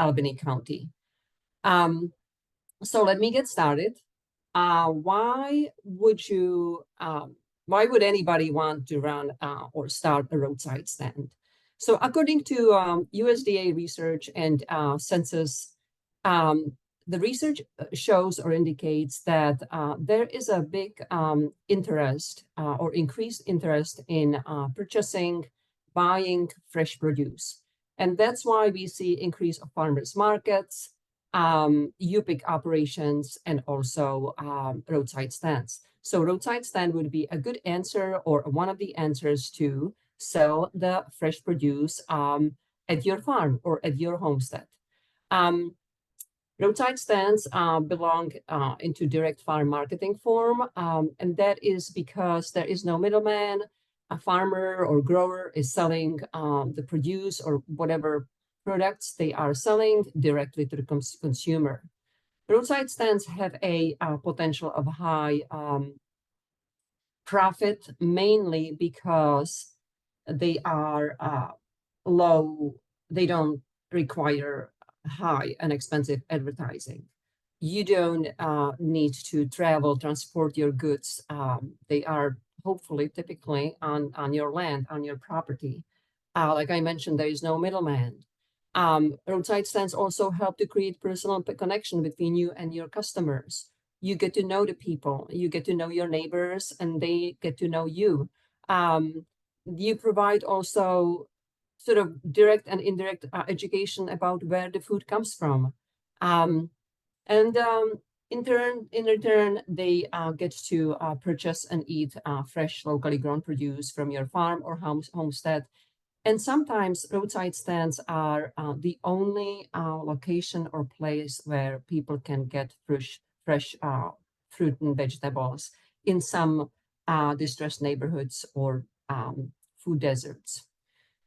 Albany County. So let me get started. Why would anybody want to run or start a roadside stand? So according to USDA research and census, the research shows or indicates that there is a big interest or increased interest in purchasing, buying fresh produce. And that's why we see increase of farmers markets, UPIC operations, and also roadside stands. So roadside stand would be a good answer or one of the answers to sell the fresh produce at your farm or at your homestead. Roadside stands belong into direct farm marketing form, and that is because there is no middleman. A farmer or grower is selling the produce or whatever products they are selling directly to the consumer. Roadside stands have a potential of high profit, mainly because they are low, they don't require high and expensive advertising. You don't need to travel, transport your goods. They are hopefully typically on your land, on your property. Like I mentioned, there is no middleman. Roadside stands also help to create personal connection between you and your customers. You get to know the people, you get to know your neighbors, and they get to know you. You provide also sort of direct and indirect education about where the food comes from. In return, they get to purchase and eat fresh, locally grown produce from your farm or homestead. And sometimes roadside stands are the only location or place where people can get fresh fruit and vegetables in some distressed neighborhoods or food deserts.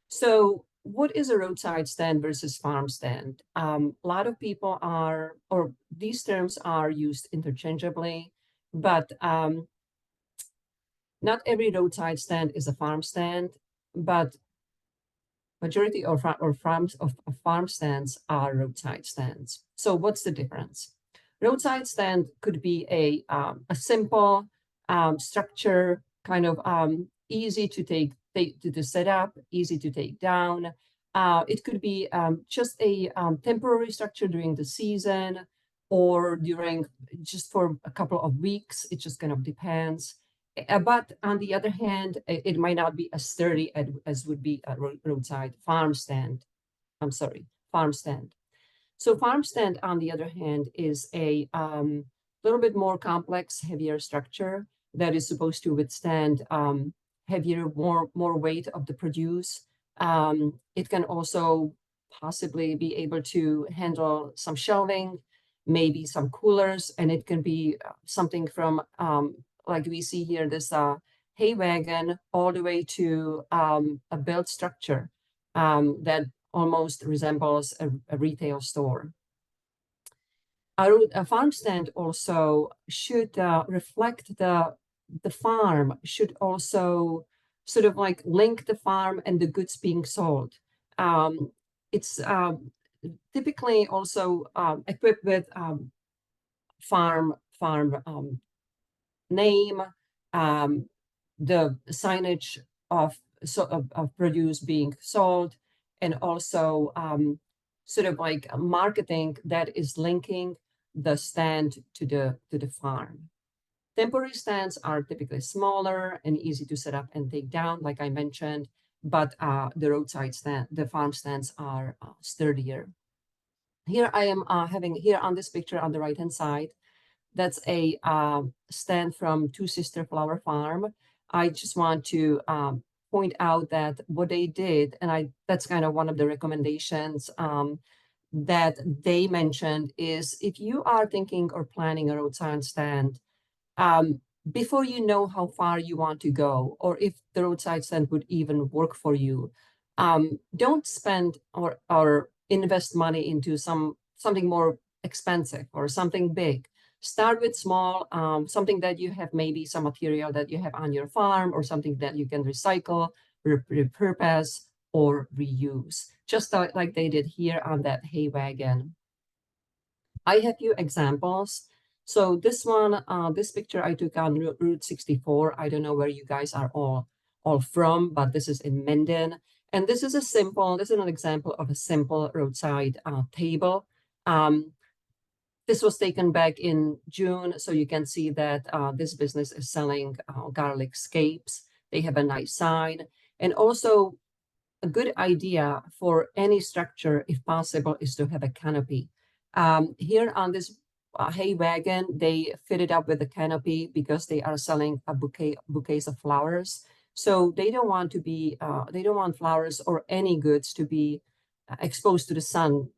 So what is a roadside stand versus farm stand? A lot of people or these terms are used interchangeably, but not every roadside stand is a farm stand, but majority of farm stands are roadside stands. So what's the difference? Roadside stand could be a simple structure, kind of easy to set up, easy to take down. It could be just a temporary structure during the season or just for a couple of weeks. It just kind of depends. But on the other hand, it might not be as sturdy as would be a roadside farm stand. I'm sorry, farm stand. So farm stand, on the other hand, is a little bit more complex, heavier structure that is supposed to withstand heavier, more weight of the produce. It can also possibly be able to handle some shelving, maybe some coolers, and it can be something from like we see here, this hay wagon, all the way to a built structure that almost resembles a retail store. A farm stand also should reflect the farm, should also sort of like link the farm and the goods being sold. It's typically also equipped with farm name, the signage of produce being sold, and also sort of like marketing that is linking the stand to the farm. Temporary stands are typically smaller and easy to set up and take down, like I mentioned, but the roadside stand, the farm stands are sturdier. Here I am having here on this picture on the right-hand side, that's a stand from Two Sister Flower Farm. I just want to point out that what they did, and that's kind of one of the recommendations that they mentioned, is if you are thinking or planning a roadside stand, before you know how far you want to go, or if the roadside stand would even work for you, don't spend or invest money into something more expensive or something big. Start with small, something that you have, maybe some material that you have on your farm or something that you can recycle, repurpose, or reuse, just like they did here on that hay wagon. I have few examples. So this one, this picture I took on Route 64. I don't know where you guys are all from, but this is in Menden. And this is an example of a simple roadside table. This was taken back in June, so you can see that this business is selling garlic scapes. They have a nice sign. And also a good idea for any structure, if possible, is to have a canopy. Here on this hay wagon, they fit it up with a canopy because they are selling a bouquets of flowers. So they don't want they don't want flowers or any goods to be exposed to the sun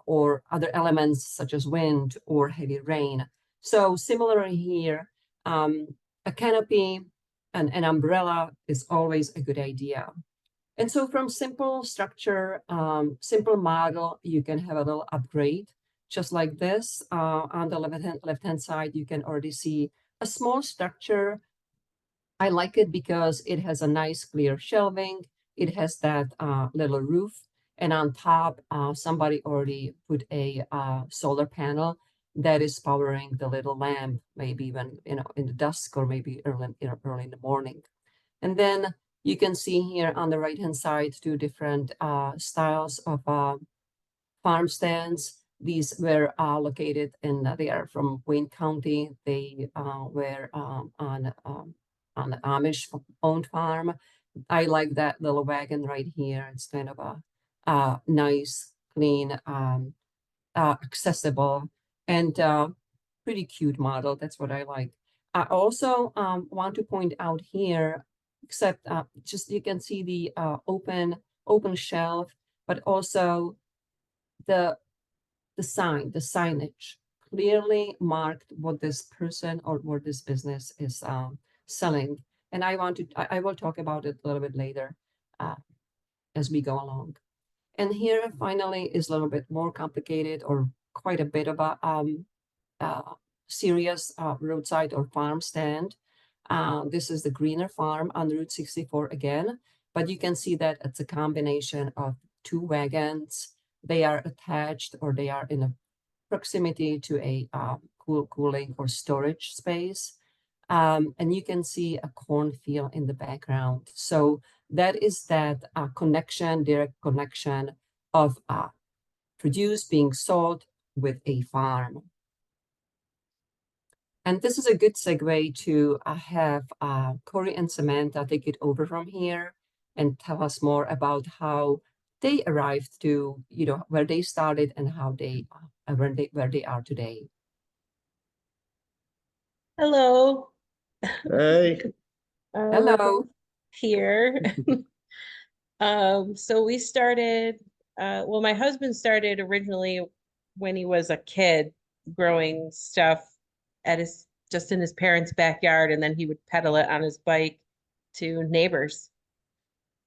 or other elements such as wind or heavy rain. So similarly here, a canopy and an umbrella is always a good idea. And so from simple structure, simple model, you can have a little upgrade, just like this. On the left-hand side, you can already see a small structure. I like it because it has a nice clear shelving. It has that little roof. And on top, somebody already put a solar panel that is powering the little lamp, maybe when, in the dusk or maybe early in the morning. And then you can see here on the right-hand side, two different styles of farm stands. These were located they are from Wayne County. They were on the Amish-owned farm. I like that little wagon right here. It's kind of a nice, clean, accessible, and pretty cute model. That's what I like. I also want to point out here, except just you can see the open shelf, but also the the signage clearly marked what this person or what this business is selling. And I will talk about it a little bit later uh, as we go along. And here finally is a little bit more complicated or quite a bit of a serious roadside or farm stand. This is the Greener Farm on Route 64 again, but you can see that it's a combination of two wagons. They are attached or they are in a proximity to a cooling or storage space. And you can see a cornfield in the background. So that is that direct connection of produce being sold with a farm. And this is a good segue to have Corey and Samantha take it over from here and tell us more about how they arrived to, where they started and how where they are today. Hello. Hey. We're Hello. both here. So we started, well, my husband started originally when he was a kid growing stuff just in his parents' backyard, and then he would pedal it on his bike to neighbors.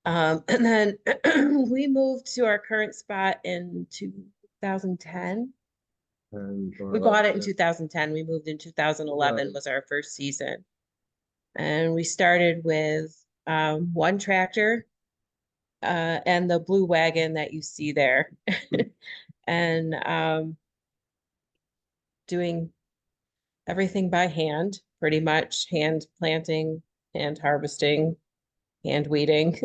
And then we moved to our current spot in 2010. We bought it in 2010. We moved in 2011 was our first season. And we started with one tractor and the blue wagon that you see there. And doing everything by hand, pretty much hand planting, hand harvesting, hand weeding.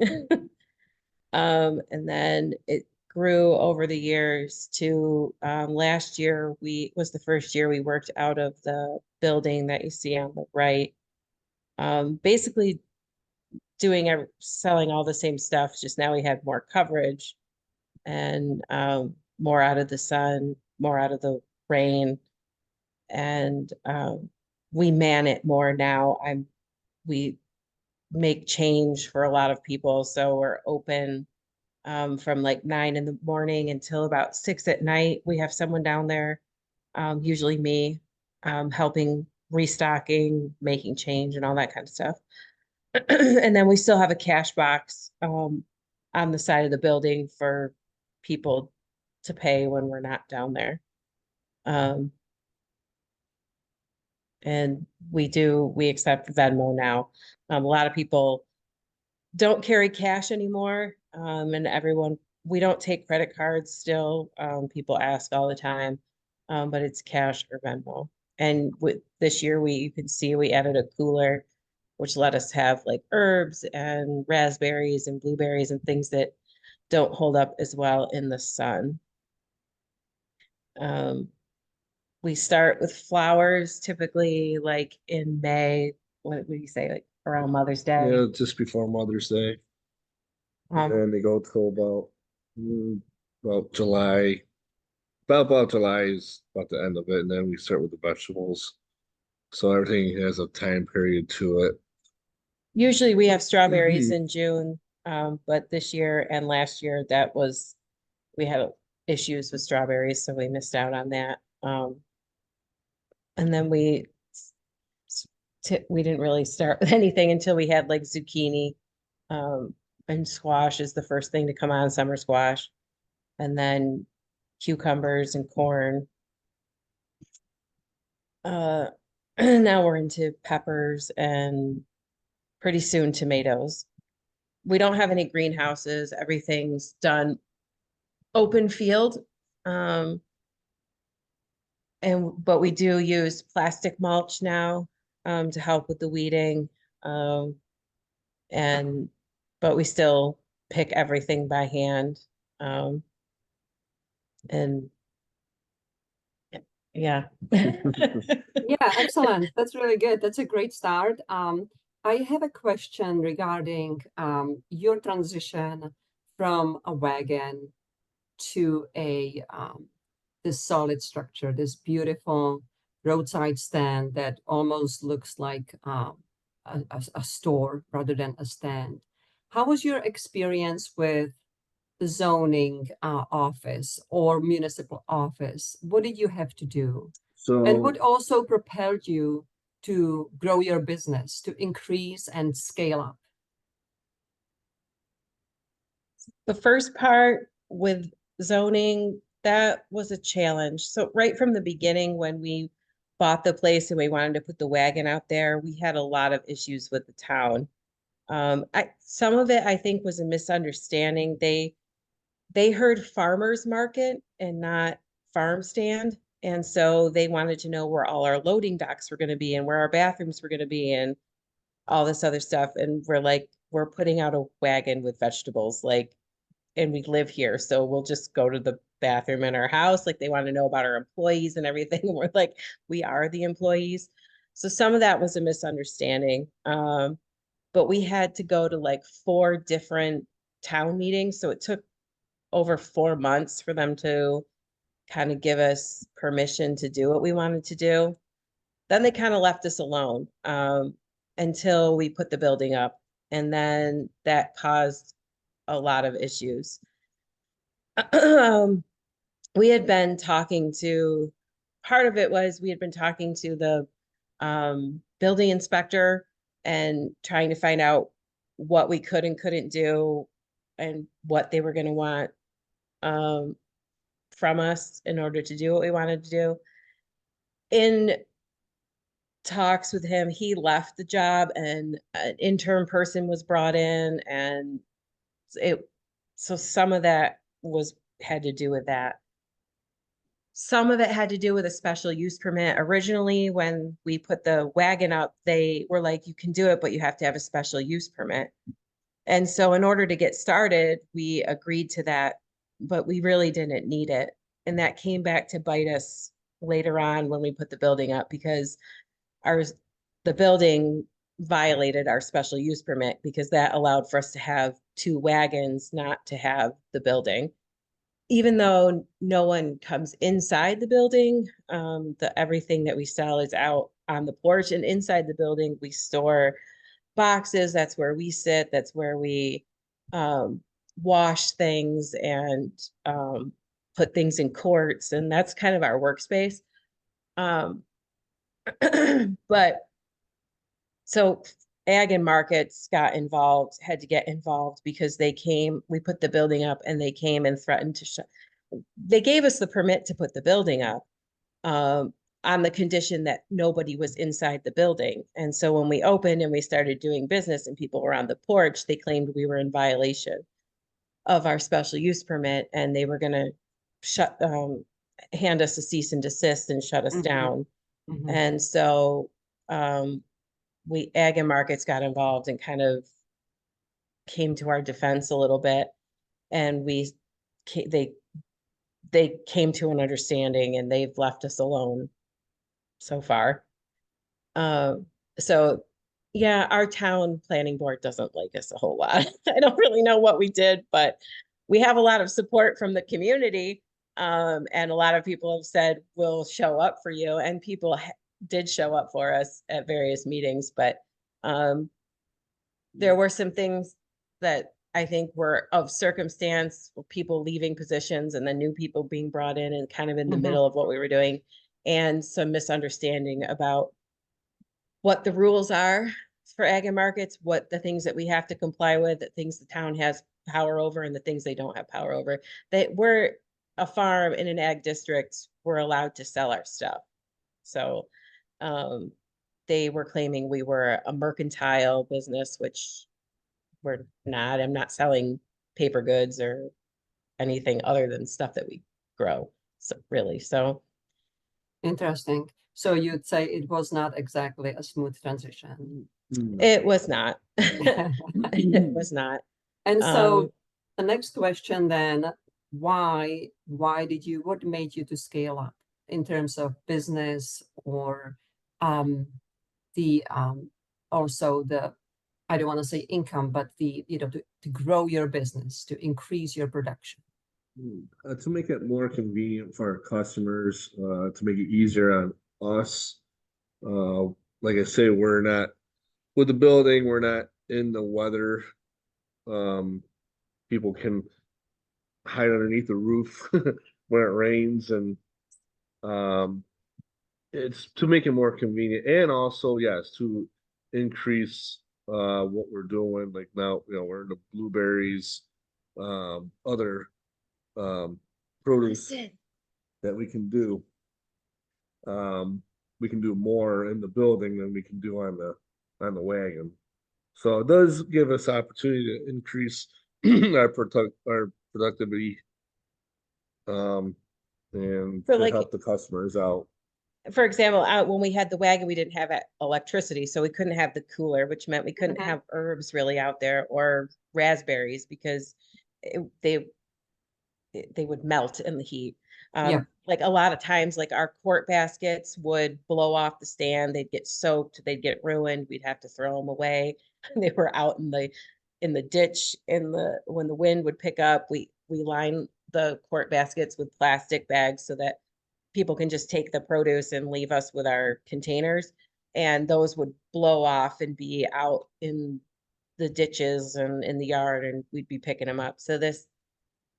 And then it grew over the years to last year was the first year we worked out of the building that you see on the right. Basically selling all the same stuff, just now we had more coverage and more out of the sun, more out of the rain, and we man it more now. We make change for a lot of people, so we're open from like 9 in the morning until about 6 at night. We have someone down there, usually me, helping restocking, making change, and all that kind of stuff. And then we still have a cash box on the side of the building for people to pay when we're not down there. And we accept Venmo now. A lot of people don't carry cash anymore. And everyone, we don't take credit cards still. People ask all the time, but it's cash or Venmo. And with this year, you can see we added a cooler, which let us have like herbs and raspberries and blueberries and things that don't hold up as well in the sun. Um, we start with flowers typically like in May. What would you say, like around Mother's Day? Yeah, just before Mother's Day. Um, And they go till about July. About July is about the end of it, and then we start with the vegetables. So everything has a time period to it. Usually we have strawberries in June, but this year and last year we had issues with strawberries, so we missed out on that. And then we didn't really start with anything until we had like zucchini, and squash is the first thing to come on, summer squash, and then cucumbers and corn. Uh, now we're into peppers and pretty soon tomatoes. We don't have any greenhouses. Everything's done open field. Um, but we do use plastic mulch now, to help with the weeding. Um, and but we still pick everything by hand. Um, and yeah. Yeah, excellent. That's really good. That's a great start. I have a question regarding your transition from a wagon to a this solid structure, this beautiful roadside stand that almost looks like a store rather than a stand. How was your experience with the zoning office or municipal office? What did you have to do? And what So also propelled you to grow your business, to increase and scale up? The first part with zoning, that was a challenge. So right from the beginning, when we bought the place and we wanted to put the wagon out there, we had a lot of issues with the town. Some of it I think was a misunderstanding. They heard farmers market and not farm stand. And so they wanted to know where all our loading docks were going to be and where our bathrooms were going to be and all this other stuff. And we're like, we're putting out a wagon with vegetables, like, and we live here. So we'll just go to the bathroom in our house. Like they want to know about our employees and everything. And we're like, we are the employees. So some of that was a misunderstanding. But we had to go to like 4 different town meetings. So it took over 4 months for them to kind of give us permission to do what we wanted to do. Then they kind of left us alone, until we put the building up. And then that caused a lot of issues. Um, we had been talking to, part of it was we had been talking to the building inspector and trying to find out what we could and couldn't do and what they were going to want, um, from us in order to do what we wanted to do. In talks with him, he left the job and an intern person was brought in, and it so some of that was had to do with that. Some of it had to do with a special use permit. Originally, when we put the wagon up, they were like, you can do it, but you have to have a special use permit. And so in order to get started, we agreed to that, but we really didn't need it. And that came back to bite us later on when we put the building up, because our the building violated our special use permit because that allowed for us to have 2 wagons, not to have the building. Even though no one comes inside the building, everything that we sell is out on the porch, and inside the building we store boxes. That's where we sit. That's where we um, wash things and put things in quarts, and that's kind of our workspace. Um, but so ag and markets got involved, had to get involved because we put the building up and they came and threatened to shut. They gave us the permit to put the building up, um, on the condition that nobody was inside the building. And so when we opened and we started doing business and people were on the porch, they claimed we were in violation. of our special use permit, and they were gonna hand us a cease and desist and shut us Mhm. down. Mhm. And so Ag and Markets got involved and kind of came to our defense a little bit, and they came to an understanding, and they've left us alone so far. So yeah, our town planning board doesn't like us a whole lot. I don't really know what we did, but we have a lot of support from the community. And a lot of people have said, we'll show up for you. And people did show up for us at various meetings, but there were some things that I think were of circumstance, people leaving positions and then new people being brought in and kind of in the Mhm. middle of what we were doing, and some misunderstanding about what the rules are for Ag and Markets, what the things that we have to comply with, the things the town has power over, and the things they don't have power over. That we're a farm in an ag district, we're allowed to sell our stuff. So they were claiming we were a mercantile business, which we're not. I'm not selling paper goods or anything other than stuff that we grow. So really, so Interesting. So you'd say it was not exactly a smooth transition. it was not. It was not. And so the next question then, what made you to scale up in terms of business or the also the, I don't want to say income, but the, to grow your business, to increase your production? To make it more convenient for our customers, to make it easier on us. Like I say, we're not with the building, we're not in the weather. People can hide underneath the roof when it rains, and it's to make it more convenient, and also, yes, to increase what we're doing. Like now, we're in the blueberries, other produce that we can do. We can do more in the building than we can do on the wagon. So it does give us opportunity to increase our productivity, and For to like, help the customers out. for example, out when we had the wagon, we didn't have electricity, so we couldn't have the cooler, which meant we couldn't have herbs really out there or raspberries because they would melt in the heat. Yeah. Like a lot of times, like our quart baskets would blow off the stand, they'd get soaked, they'd get ruined, we'd have to throw them away. They were out in the ditch when the wind would pick up. We line the quart baskets with plastic bags so that people can just take the produce and leave us with our containers, and those would blow off and be out in the ditches and in the yard, and we'd be picking them up. So this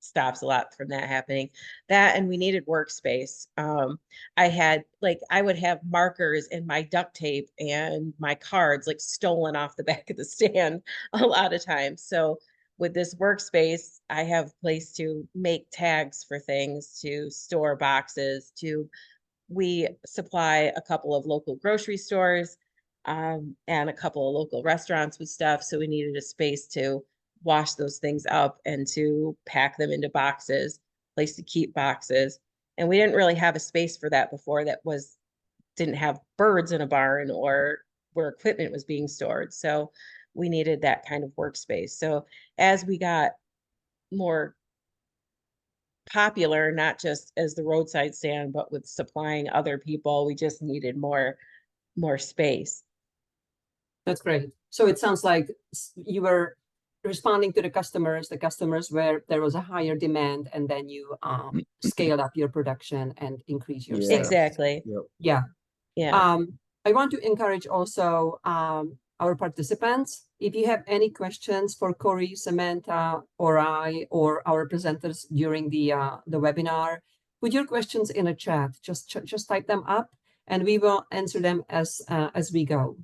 stops a lot from that happening. That, and we needed workspace. I would have markers and my duct tape and my cards like stolen off the back of the stand a lot of times. So with this workspace, I have place to make tags for things, to store boxes, we supply a couple of local grocery stores and a couple of local restaurants with stuff. So we needed a space to wash those things up and to pack them into boxes, place to keep boxes. And we didn't really have a space for that before didn't have birds in a barn or where equipment was being stored. So we needed that kind of workspace. So as we got more popular, not just as the roadside stand, but with supplying other people, we just needed more space. That's great. So it sounds like you were responding to the customers where there was a higher demand, and then you scaled up your production and increase your sales. Exactly. Yep. Yeah. Yeah. I want to encourage also our participants. If you have any questions for Corey, Samantha, or I, or our presenters during the webinar, put your questions in a chat. Just type them up, and we will answer them as we go.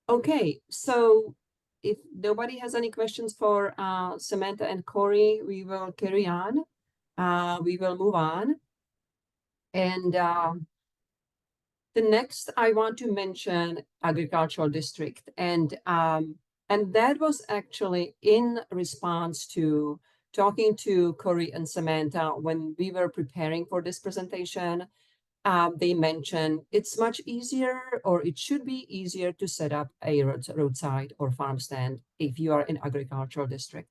Okay, so if nobody has any questions for Samantha and Corey, we will carry on. We will move on. And the next, I want to mention agricultural district. And And that was actually in response to talking to Corey and Samantha when we were preparing for this presentation. They mentioned it's much easier, or it should be easier, to set up a roadside or farm stand if you are in agricultural district.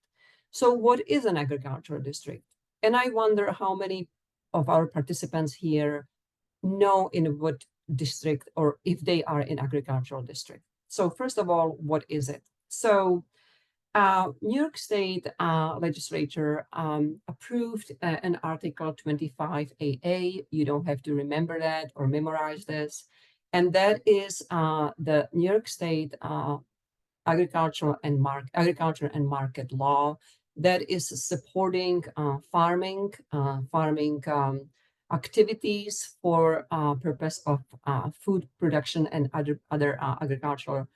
So what is an agricultural district? And I wonder how many of our participants here know in what district, or if they are in agricultural district. So first of all, what is it? So New York State legislature approved an Article 25AA. You don't have to remember that or memorize this. And that is the New York State agriculture and market law that is supporting farming activities for purpose of food production and other agricultural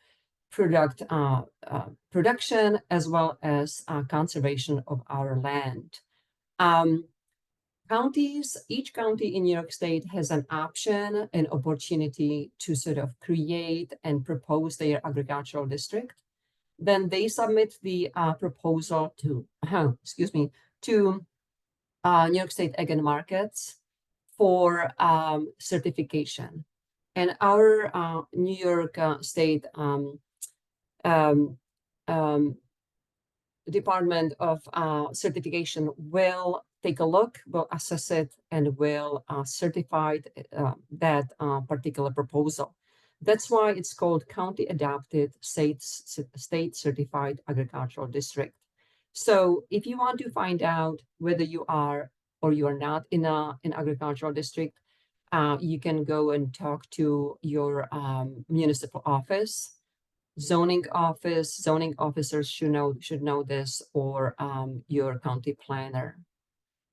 production, as well as conservation of our land. Each county in New York State has an option, an opportunity to sort of create and propose their agricultural district. Then they submit the proposal to, excuse me, to New York State Ag and Markets for certification. And our New York State um, Department of Certification will take a look, will assess it, and will certify that particular proposal. That's why it's called County Adapted State Certified Agricultural District. So if you want to find out whether you are or you are not in an agricultural district, you can go and talk to your municipal office. Zoning officers should know this, or your county planner.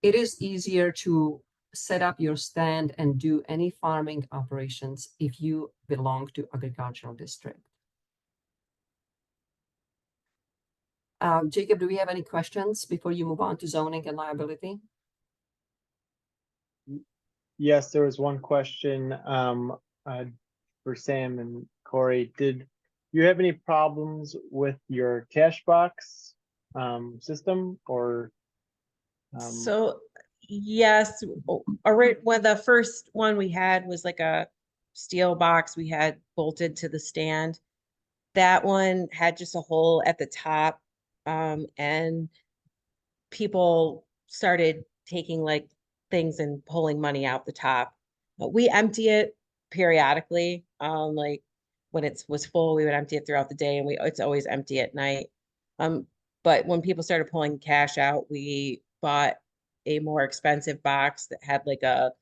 It is easier to set up your stand and do any farming operations if you belong to agricultural district. Jacob, do we have any questions before you move on to zoning and liability? Yes, there was one question for Sam and Corey. Did you have any problems with your cash box system, or So yes, when the first one we had was like a steel box we had bolted to the stand. That one had just a hole at the top, and people started taking like things and pulling money out the top. But we empty it periodically. Like when it was full, we would empty it throughout the day, and it's always empty at night. But when people started pulling cash out, we bought a more expensive box that had like a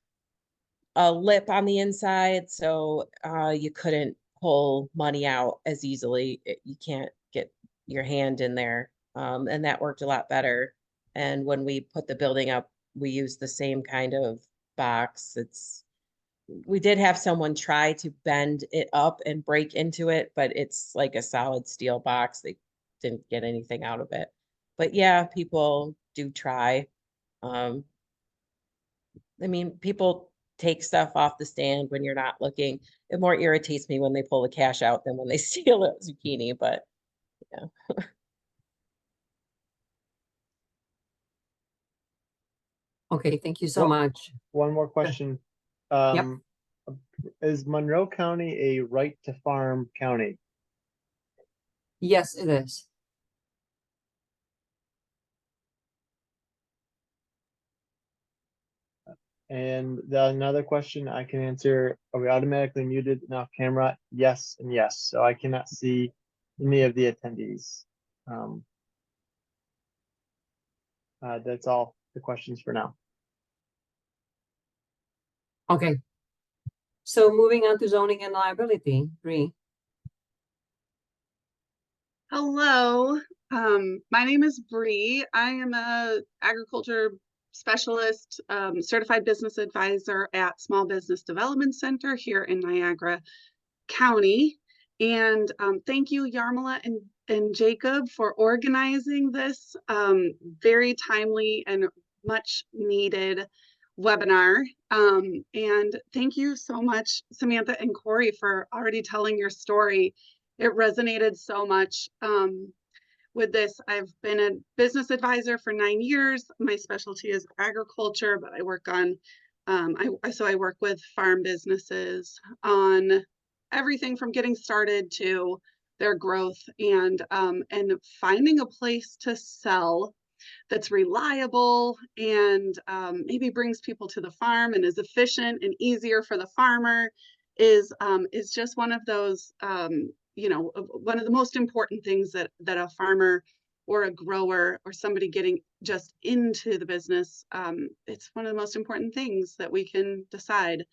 lip on the inside, so you couldn't pull money out as easily. You can't get your hand in there, and that worked a lot better. And when we put the building up, we used the same kind of box. We did have someone try to bend it up and break into it, but it's like a solid steel box. They didn't get anything out of it. But yeah, people do try. Um, I mean, people take stuff off the stand when you're not looking. It more irritates me when they pull the cash out than when they steal a zucchini, but yeah. Okay, thank you so Well, much. one more question? Is Monroe County a right to farm county? Yes, it is. And another question I can answer, are we automatically muted and off camera? Yes and yes. So I cannot see any of the attendees. That's all the questions for now. Okay. So moving on to zoning and liability, Bree. Hello, my name is Bree. I am a agriculture specialist, certified business advisor at Small Business Development Center here in Niagara County. And thank you, Yarmila and Jacob, for organizing this very timely and much needed webinar. And thank you so much, Samantha and Corey, for already telling your story it resonated so much. With this, I've been a business advisor for 9 years. My specialty is agriculture, but I work on, I work with farm businesses on everything from getting started to their growth, and finding a place to sell that's reliable and maybe brings people to the farm and is efficient and easier for the farmer is just one of those, one of the most important things that a farmer or a grower or somebody getting just into the business, it's one of the most important things that we can decide.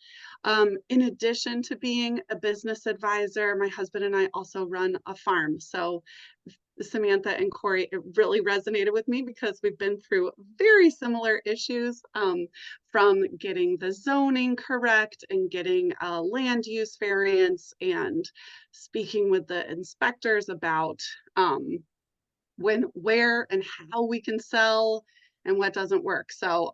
In addition to being a business advisor, my husband and I also run a farm. So Samantha and Corey, it really resonated with me because we've been through very similar issues, from getting the zoning correct and getting a land use variance and speaking with the inspectors about when, where, and how we can sell and what doesn't work. So,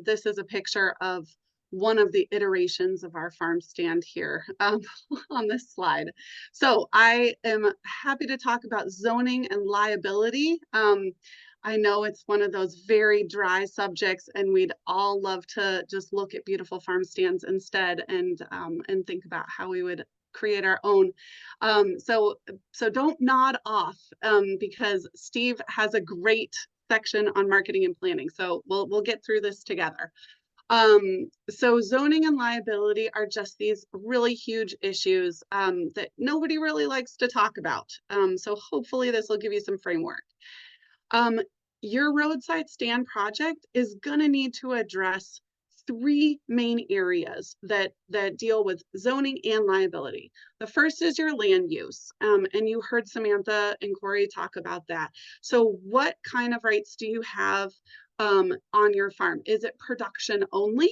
this is a picture of one of the iterations of our farm stand here, on this slide. So I am happy to talk about zoning and liability. I know it's one of those very dry subjects, and we'd all love to just look at beautiful farm stands instead, and think about how we would create our own. So don't nod off, because Steve has a great section on marketing and planning. So we'll get through this together. So zoning and liability are just these really huge issues that nobody really likes to talk about. So hopefully this will give you some framework. Your roadside stand project is going to need to address 3 main areas that deal with zoning and liability. The first is your land use, and you heard Samantha and Corey talk about that. So what kind of rights do you have on your farm? Is it production only?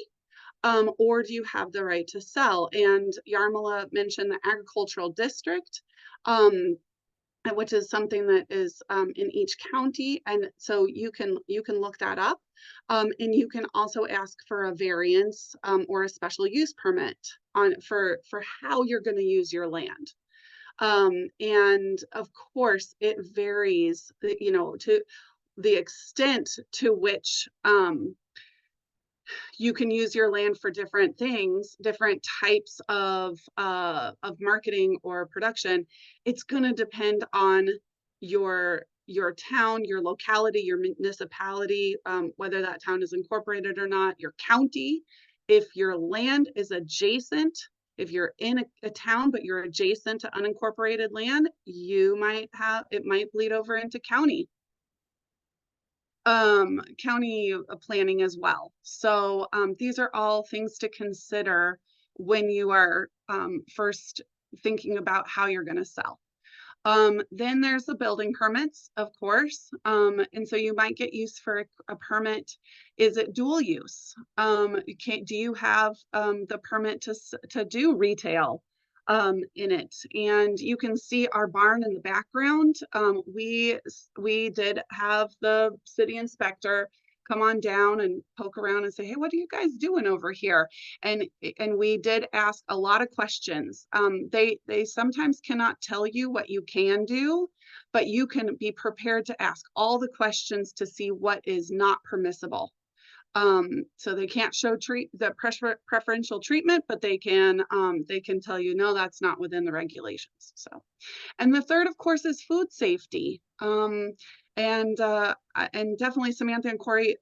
Or do you have the right to sell? And Yarmila mentioned the agricultural district, which is something that is in each county, and so you can look that up, and you can also ask for a variance or a special use permit for how you're going to use your land. And of course, it varies, to the extent to which you can use your land for different things, different types of marketing or production. It's going to depend on your town, your locality, your municipality, whether that town is incorporated or not, your county. If your land is adjacent, if you're in a town but you're adjacent to unincorporated land, it might bleed over into county planning as well. So these are all things to consider when you are first thinking about how you're going to sell. Then there's the building permits, of course. And so you might get use for a permit. Is it dual use? Do you have the permit to do retail in it? And you can see our barn in the background. We did have the city inspector come on down and poke around and say, hey, what are you guys doing over here? And we did ask a lot of questions. They sometimes cannot tell you what you can do, but you can be prepared to ask all the questions to see what is not permissible. So they can't show the preferential treatment, but they can tell you, no, that's not within the regulations. So, and the third, of course, is food safety. And definitely Samantha and Corey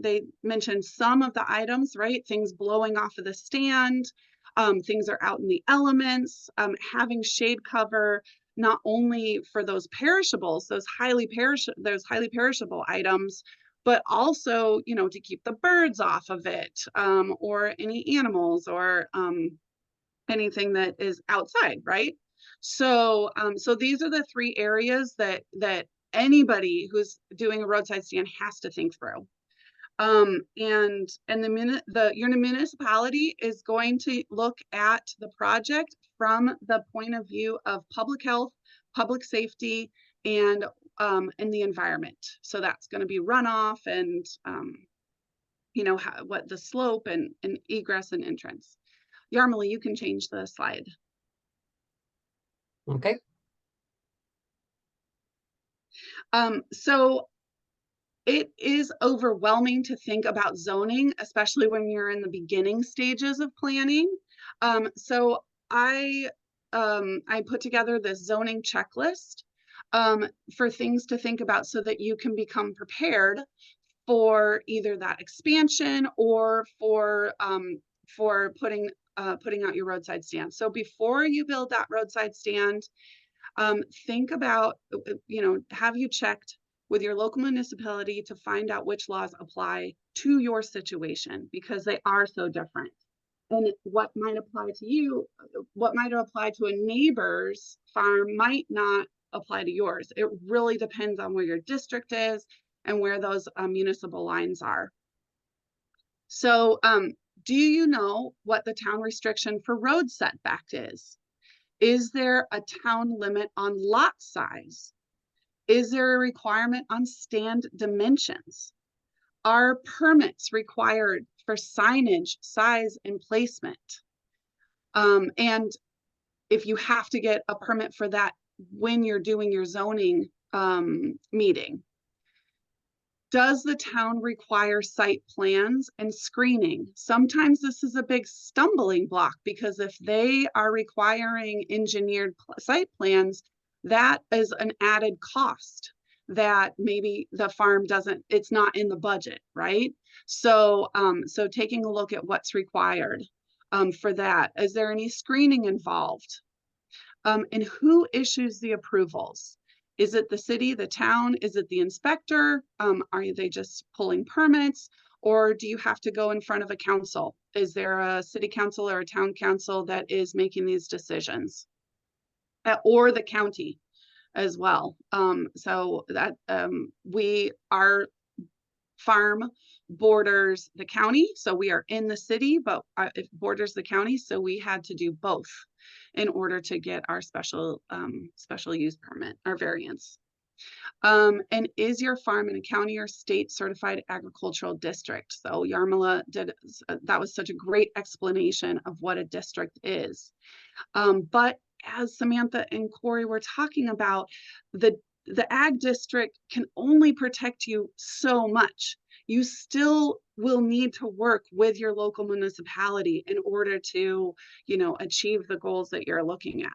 they mentioned some of the items, right? Things blowing off of the stand, things are out in the elements, having shade cover, not only for those perishables, those highly perishable items, but also, to keep the birds off of it, or any animals, or anything that is outside, right? So, so these are the 3 areas that anybody who's doing a roadside stand has to think through. And your municipality is going to look at the project from the point of view of public health, public safety, and the environment. So that's going to be runoff and what the slope and egress and entrance. Yarmila, you can change the slide. Okay. So it is overwhelming to think about zoning, especially when you're in the beginning stages of planning. So I put together this zoning checklist for things to think about so that you can become prepared for either that expansion or for putting out your roadside stand. So before you build that roadside stand, think about, have you checked with your local municipality to find out which laws apply to your situation, because they are so different. And what might apply to you, what might apply to a neighbor's farm might not apply to yours. It really depends on where your district is and where those municipal lines are. So do you know what the town restriction for road setback is? Is there a town limit on lot size? Is there a requirement on stand dimensions? Are permits required for signage, size, and placement? And if you have to get a permit for that when you're doing your zoning meeting. Does the town require site plans and screening? Sometimes this is a big stumbling block, because if they are requiring engineered site plans, that is an added cost that maybe the farm doesn't, it's not in the budget, right? So, so taking a look at what's required for that. Is there any screening involved? And who issues the approvals? Is it the city, the town? Is it the inspector? Are they just pulling permits? Or do you have to go in front of a council? Is there a city council or a town council that is making these decisions? Or the county as well. So that our farm borders the county. So we are in the city, but it borders the county. So we had to do both in order to get our special use permit, our variance. And is your farm in a county or state certified agricultural district? So Yarmila did, that was such a great explanation of what a district is. But as Samantha and Corey were talking about, the ag district can only protect you so much. You still will need to work with your local municipality in order to, achieve the goals that you're looking at.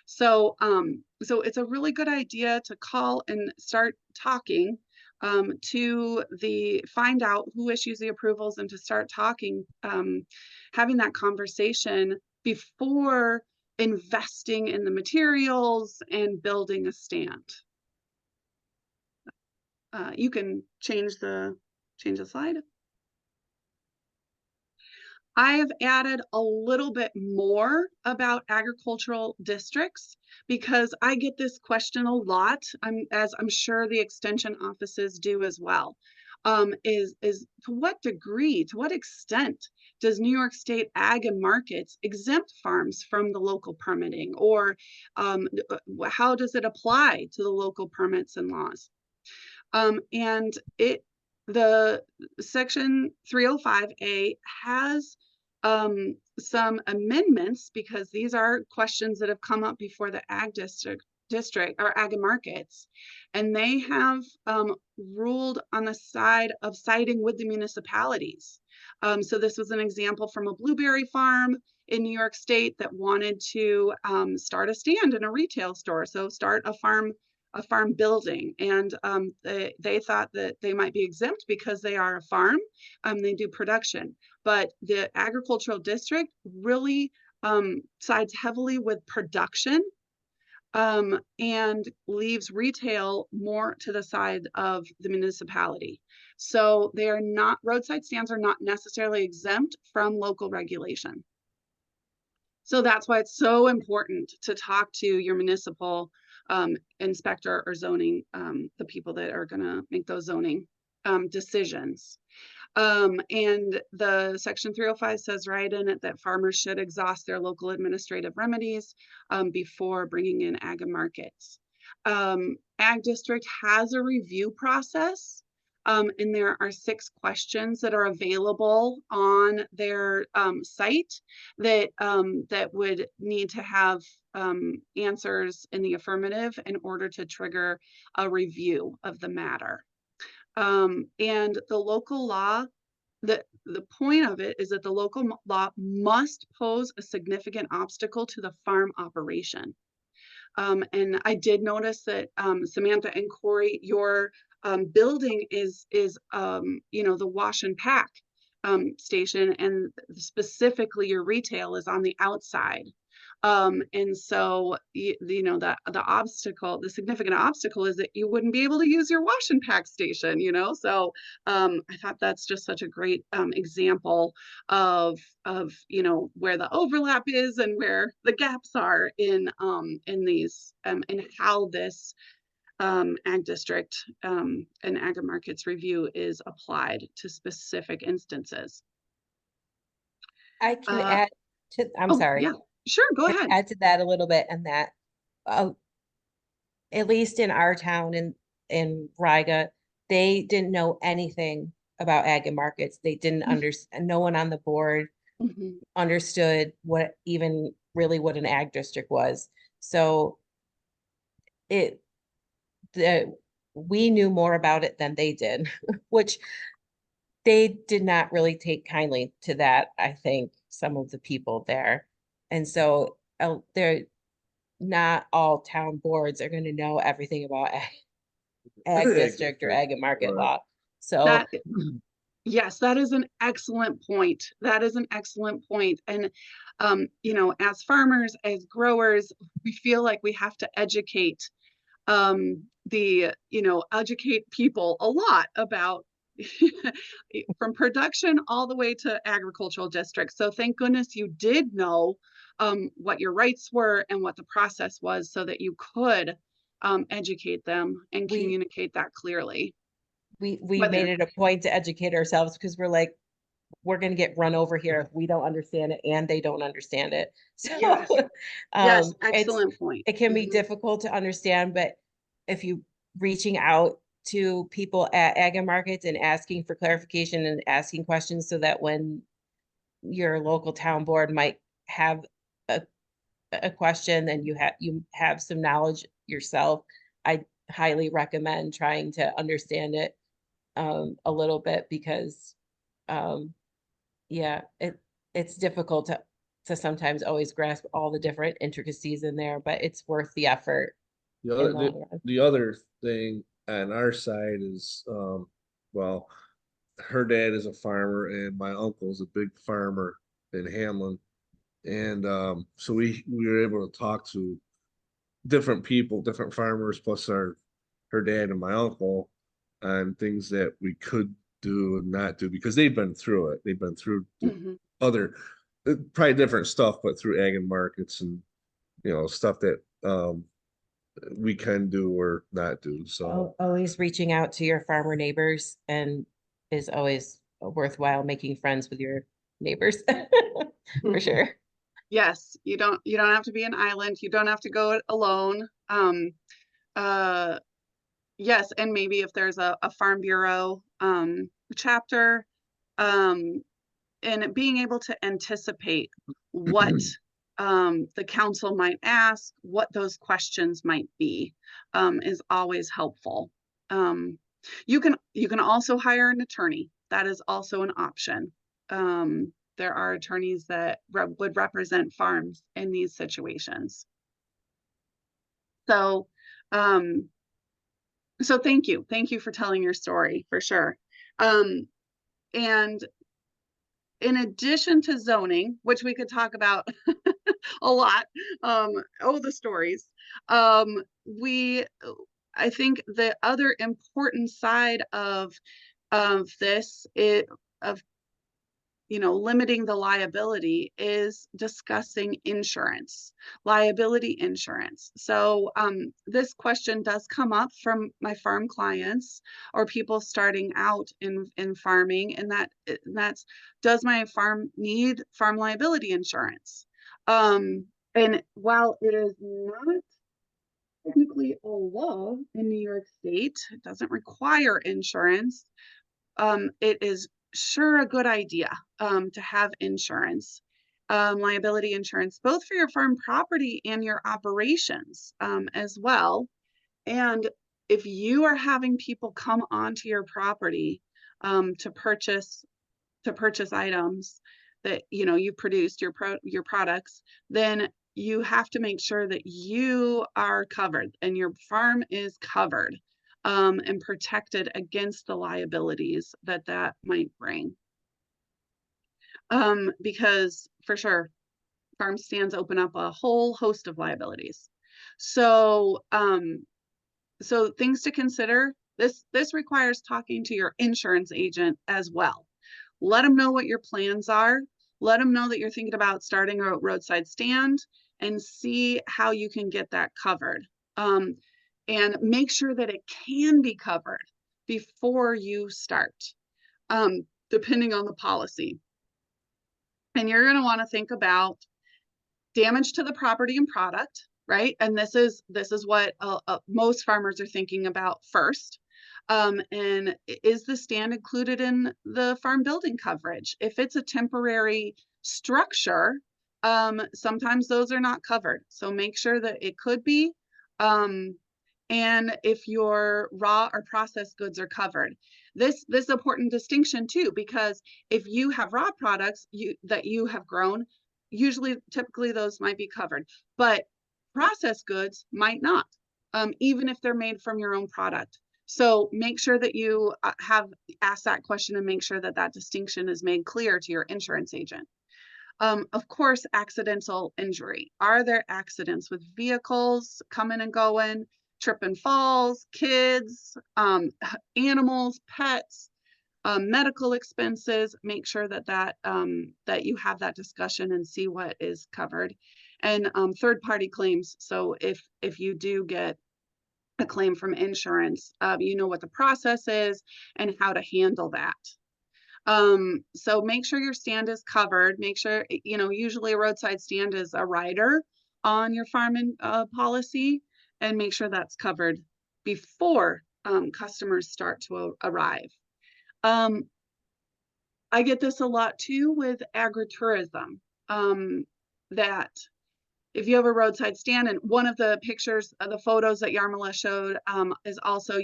So, so it's a really good idea to call and start talking to find out who issues the approvals, and to start talking, having that conversation before investing in the materials and building a stand. You can change the slide. I have added a little bit more about agricultural districts because I get this question a lot, as I'm sure the extension offices do as well. Is to what degree, to what extent does New York State Ag and Markets exempt farms from the local permitting, or how does it apply to the local permits and laws? And the section 305A has some amendments, because these are questions that have come up before the ag district or ag and markets, and they have ruled on the side of siding with the municipalities. So this was an example from a blueberry farm in New York State that wanted to start a stand in a retail store. So start a farm building, and they thought that they might be exempt because they are a farm, they do production, but the agricultural district really sides heavily with production and leaves retail more to the side of the municipality. So they are not, roadside stands are not necessarily exempt from local regulation. So that's why it's so important to talk to your municipal inspector or zoning, the people that are going to make those zoning decisions. And the section 305 says right in it that farmers should exhaust their local administrative remedies before bringing in ag and markets. Ag district has a review process. And there are 6 questions that are available on their site that that would need to have answers in the affirmative in order to trigger a review of the matter. And the local law, the point of it is that the local law must pose a significant obstacle to the farm operation. And I did notice that Samantha and Corey, your building is you know, the wash and pack station, and specifically your retail is on the outside. And so you know, the obstacle, the significant obstacle is that you wouldn't be able to use your wash and pack station, you know. So I thought that's just such a great example of you know, where the overlap is and where the gaps are in these and how this ag district and ag markets review is applied to specific instances. I can Uh, add to, I'm oh sorry, yeah, sure, go can ahead. add to that a little bit, and that at least in our town in Riga, they didn't know anything about ag and markets. They didn't understand, no one on the board Mhm. understood what even really what an ag district was. So it we knew more about it than they did, which they did not really take kindly to that, I think, some of the people there. And so they're not all town boards are going to know everything about ag district or ag and market Right. law. So That yes, that is an excellent point. That is an excellent point. And you know, as farmers, as growers, we feel like we have to educate you know, educate people a lot about from production all the way to agricultural districts. So thank goodness you did know what your rights were and what the process was so that you could educate them and we communicate that clearly. we made Whether it a point to educate ourselves because we're like, we're going to get run over here if we don't understand it and they don't understand it. So yes, yes, it's excellent point. it can be Mhm. difficult to understand, but if you reaching out to people at ag and markets and asking for clarification and asking questions so that when your local town board might have a, a question and you have some knowledge yourself, I highly recommend trying to understand it a little bit because um yeah, it's difficult to sometimes always grasp all the different intricacies in there, but it's worth the effort The in other, the long run. the other thing on our side is, well, her dad is a farmer and my uncle's a big farmer in Hamlin. And so we were able to talk to different people, different farmers, plus her dad and my uncle on things that we could do and not do because they've been through it. They've been through Mhm. other probably different stuff, but through ag and markets and you know stuff that we can do or not do. So Always reaching out to your farmer neighbors and is always worthwhile making friends with your neighbors for sure. Yes, you don't have to be an island. You don't have to go it alone. Uh, yes, and maybe if there's a Farm Bureau chapter, um, and being able to anticipate what the council might ask, what those questions might be, is always helpful. Um, you can also hire an attorney. That is also an option. There are attorneys that would represent farms in these situations. So, um, so thank you for telling your story for sure. And in addition to zoning, which we could talk about a lot, the stories, we, I think the other important side of this, of you know, limiting the liability is discussing insurance, liability insurance. So this question does come up from my farm clients or people starting out in farming, and that's, does my farm need farm liability insurance? And while it is not technically a law in New York State, it doesn't require insurance, it is sure a good idea to have insurance. liability insurance, both for your farm property and your operations as well. And if you are having people come onto your property to purchase items that you produced, your products, then you have to make sure that you are covered and your farm is covered and protected against the liabilities that might bring. Because for sure, farm stands open up a whole host of liabilities. So so things to consider. This requires talking to your insurance agent as well. Let them know what your plans are. Let them know that you're thinking about starting a roadside stand and see how you can get that covered. And make sure that it can be covered before you start, depending on the policy. And you're going to want to think about damage to the property and product, right? And this is what most farmers are thinking about first. And is the stand included in the farm building coverage? If it's a temporary structure, sometimes those are not covered. So make sure that it could be. And if your raw or processed goods are covered. This important distinction too, because if you have raw products that you have grown, typically those might be covered, but processed goods might not, even if they're made from your own product. So make sure that you have asked that question and make sure that that distinction is made clear to your insurance agent. Of course, accidental injury. Are there accidents with vehicles coming and going, trip and falls, kids, animals, pets, medical expenses? Make sure that you have that discussion and see what is covered. And third-party claims. So if you do get a claim from insurance, you know what the process is and how to handle that. So make sure your stand is covered. Make sure, usually a roadside stand is a rider on your farm policy, and make sure that's covered before customers start to arrive. I get this a lot too with agritourism, that if you have a roadside stand, and one of the pictures of the photos that Yarmila showed is also,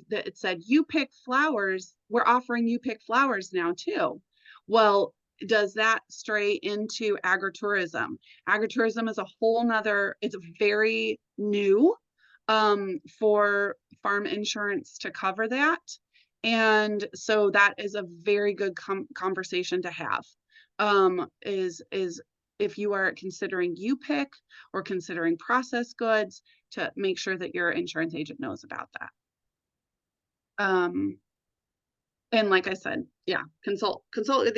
that it said, you pick flowers, we're offering you pick flowers now too. Well, does that stray into agritourism? Agritourism is a whole nother, it's very new for farm insurance to cover that. And so that is a very good conversation to have, is if you are considering U-Pick or considering processed goods, to make sure that your insurance agent knows about that. And like I said, yeah, consult with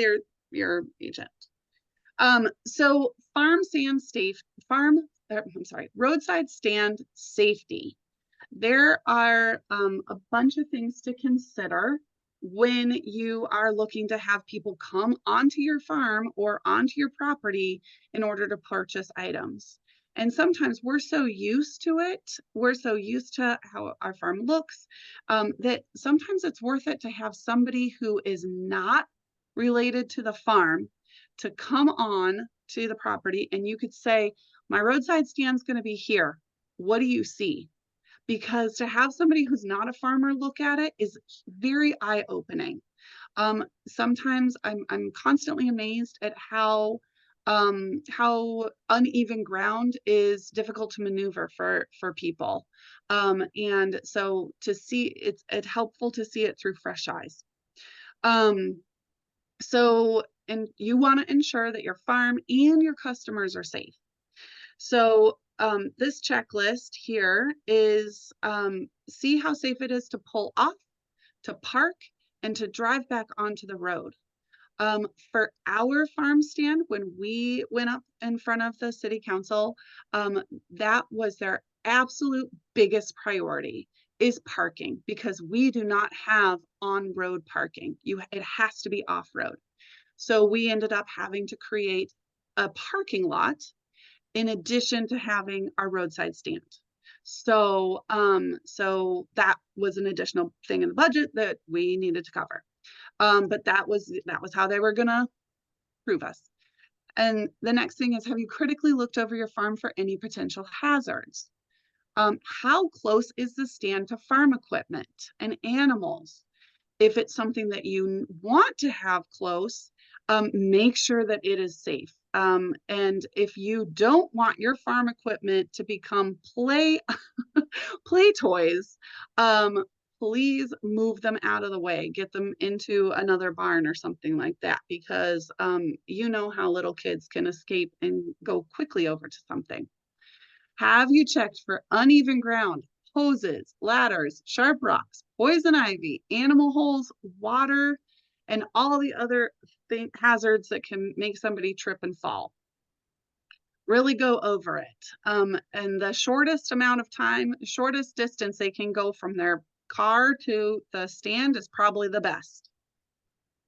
your agent. So roadside stand safety. There are a bunch of things to consider when you are looking to have people come onto your farm or onto your property in order to purchase items. And sometimes we're so used to it, we're so used to how our farm looks, that sometimes it's worth it to have somebody who is not related to the farm to come on to the property, and you could say, my roadside stand's going to be here. What do you see? Because to have somebody who's not a farmer look at it is very eye-opening. Sometimes I'm constantly amazed at how uneven ground is difficult to maneuver for people. And so to see it's helpful to see it through fresh eyes. So, and you want to ensure that your farm and your customers are safe. So this checklist here is see how safe it is to pull off, to park, and to drive back onto the road. For our farm stand, when we went up in front of the city council, that was their absolute biggest priority, is parking, because we do not have on-road parking. It has to be off-road. So we ended up having to create a parking lot in addition to having our roadside stand. So, so that was an additional thing in the budget that we needed to cover. But that was how they were gonna prove us. And the next thing is, have you critically looked over your farm for any potential hazards? How close is the stand to farm equipment and animals? If it's something that you want to have close, make sure that it is safe. And if you don't want your farm equipment to become play toys, please move them out of the way, get them into another barn or something like that, because you know how little kids can escape and go quickly over to something. Have you checked for uneven ground, hoses, ladders, sharp rocks, poison ivy, animal holes, water, and all the other hazards that can make somebody trip and fall? Really go over it. And the shortest amount of time, shortest distance they can go from their car to the stand is probably the best.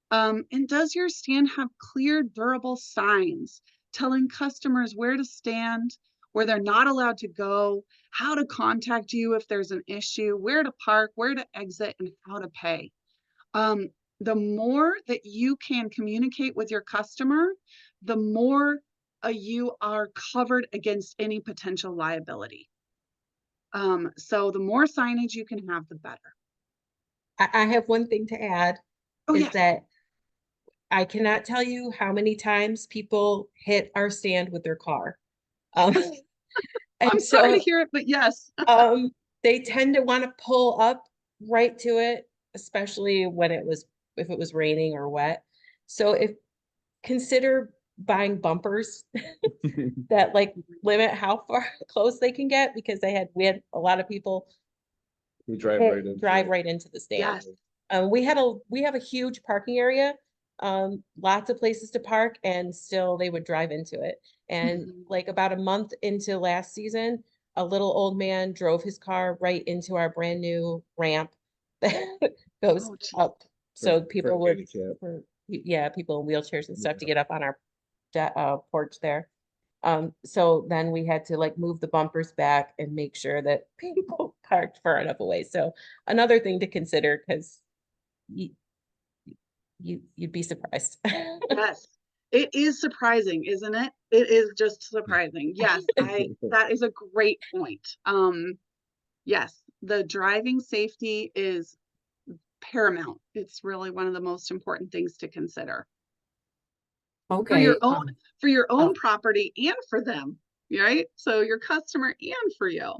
And does your stand have clear, durable signs telling customers where to stand, where they're not allowed to go, how to contact you if there's an issue, where to park, where to exit, and how to pay? Um, the more that you can communicate with your customer, the more you are covered against any potential liability. So the more signage you can have, the better. I have one thing to add, Oh, is yes. that I cannot tell you how many times people hit our stand with their car. I'm And sorry to so hear it, but yes. they tend to want to pull up right to it, especially when if it was raining or wet. So consider buying bumpers that like limit how far close they can get, because we had a lot of people We drive right into the stand. Yes. We have a huge parking area, lots of places to park, and still they would drive into it. And Mhm. like about a month into last season, a little old man drove his car right into our brand new ramp that goes Oh, geez. up. So people would, handicap. yeah, people in wheelchairs and stuff to Yeah. get up on our porch there. So then we had to like move the bumpers back and make sure that people parked far enough away. So another thing to consider, because you'd be surprised. Yes. It is surprising, isn't it? It is just surprising. Yes, that is a great point. Yes, the driving safety is paramount. It's really one of the most important things to consider for your Okay. own property and for them, right? So your customer and for you.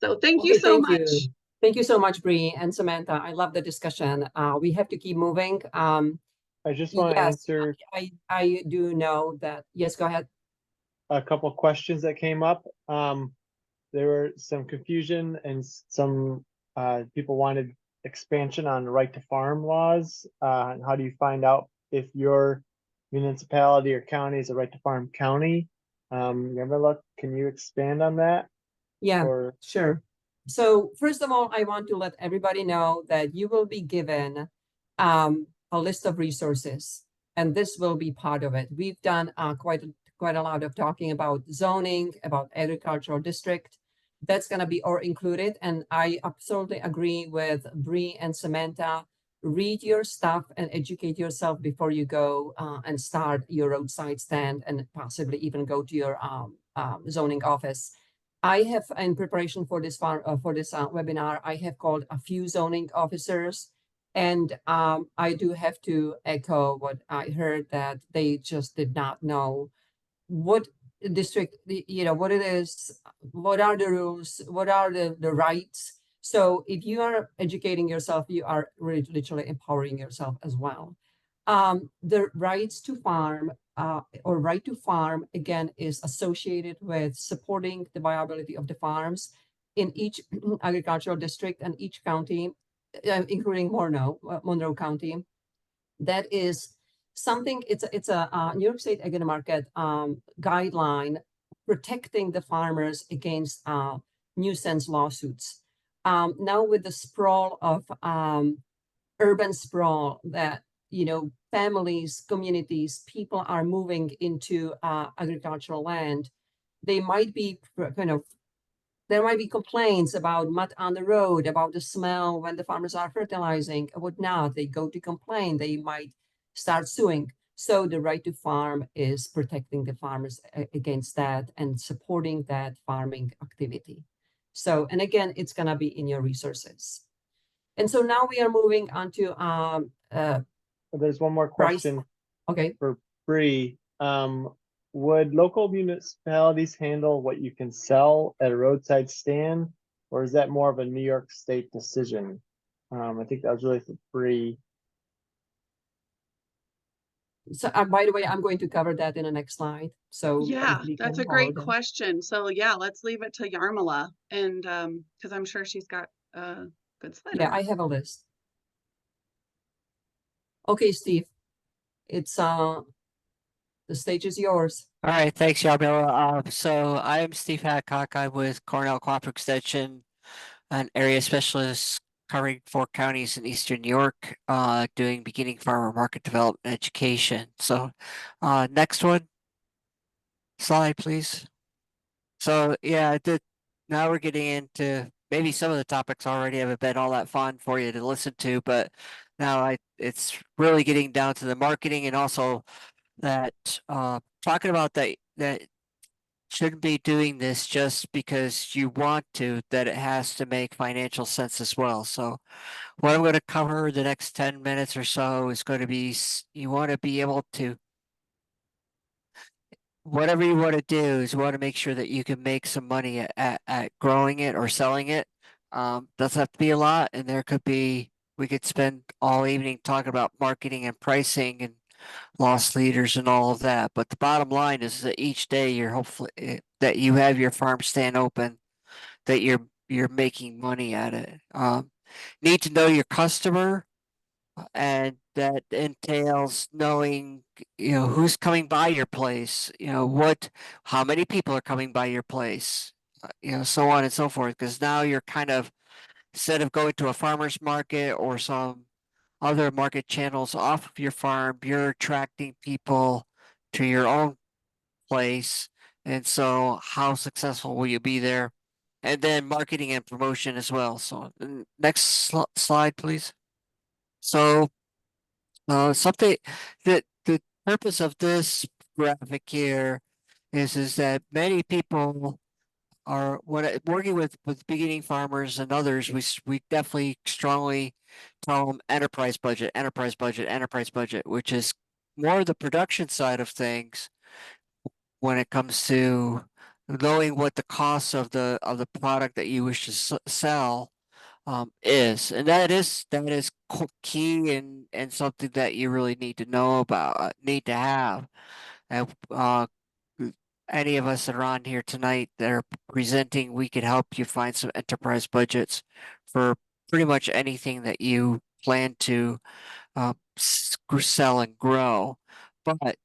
So thank you Okay, so thank much. you. Thank you so much, Bree and Samantha. I love the discussion. We have to keep moving. I just want to Yes, answer I do know that. Yes, go ahead. a couple questions that came up. There were some confusion and some people wanted expansion on right to farm laws. And how do you find out if your municipality or county is a right to farm county? You ever look? Can you expand on that? Yeah, Or sure. So first of all, I want to let everybody know that you will be given a list of resources, and this will be part of it. We've done quite a lot of talking about zoning, about agricultural district. That's going to be all included, and I absolutely agree with Bree and Samantha. Read your stuff and educate yourself before you go and start your roadside stand, and possibly even go to your zoning office. I have, in preparation for this webinar, I have called a few zoning officers, and I do have to echo what I heard, that they just did not know what district, what it is, what are the rules, what are the rights. So if you are educating yourself, you are really literally empowering yourself as well. The rights to farm or right to farm, again, is associated with supporting the viability of the farms in each agricultural district and each county, including Monroe County. That is something, it's a New York State Agri Market guideline protecting the farmers against nuisance lawsuits. Now with the sprawl of urban sprawl, that families, communities, people are moving into agricultural land, they might be there might be complaints about mud on the road, about the smell when the farmers are fertilizing or whatnot. They go to complain, they might start suing. So the right to farm is protecting the farmers against that and supporting that farming activity. So, and again, it's gonna be in your resources. And so now we are moving on to There's one more price. question Okay. for Bree. Would local municipalities handle what you can sell at a roadside stand, or is that more of a New York State decision? I think that was really for Bree. So by the way, I'm going to cover that in the next slide. So Yeah, if we that's can a great hold it. question. So yeah, let's leave it to Yarmila and because I'm sure she's got a good slide Yeah, on I it. have a list. Okay, Steve, it's the stage is yours. All right, thanks, Yarmila. So I'm Steve Hadcock. I'm with Cornell Cooperative Extension, an area specialist covering 4 counties in Eastern New York, doing beginning farmer market development education. So, next one, slide, please. So yeah, now we're getting into maybe some of the topics already haven't been all that fun for you to listen to, but now it's really getting down to the marketing and also that talking about that shouldn't be doing this just because you want to, that it has to make financial sense as well. So what I'm going to cover the next 10 minutes or so is going to be you want to be able to, whatever you want to do is you want to make sure that you can make some money at growing it or selling it. Doesn't have to be a lot, and there could be, we could spend all evening talking about marketing and pricing and loss leaders and all of that. But the bottom line is that each day you're hopefully that you have your farm stand open, that you're making money at it. Need to know your customer, and that entails knowing, who's coming by your place, how many people are coming by your place, so on and so forth. Because now you're kind of, instead of going to a farmer's market or some other market channels off of your farm, you're attracting people to your own place. And so, how successful will you be there? And then marketing and promotion as well. So, next slide, please. So, something that the purpose of this graphic here is that many people are working with beginning farmers and others. We definitely strongly tell them enterprise budget, enterprise budget, enterprise budget, which is more the production side of things when it comes to knowing what the cost of the product that you wish to sell is, and that is key and something that you really need to know about, need to have. And any of us that are on here tonight that are presenting, we could help you find some enterprise budgets for pretty much anything that you plan to sell and grow. But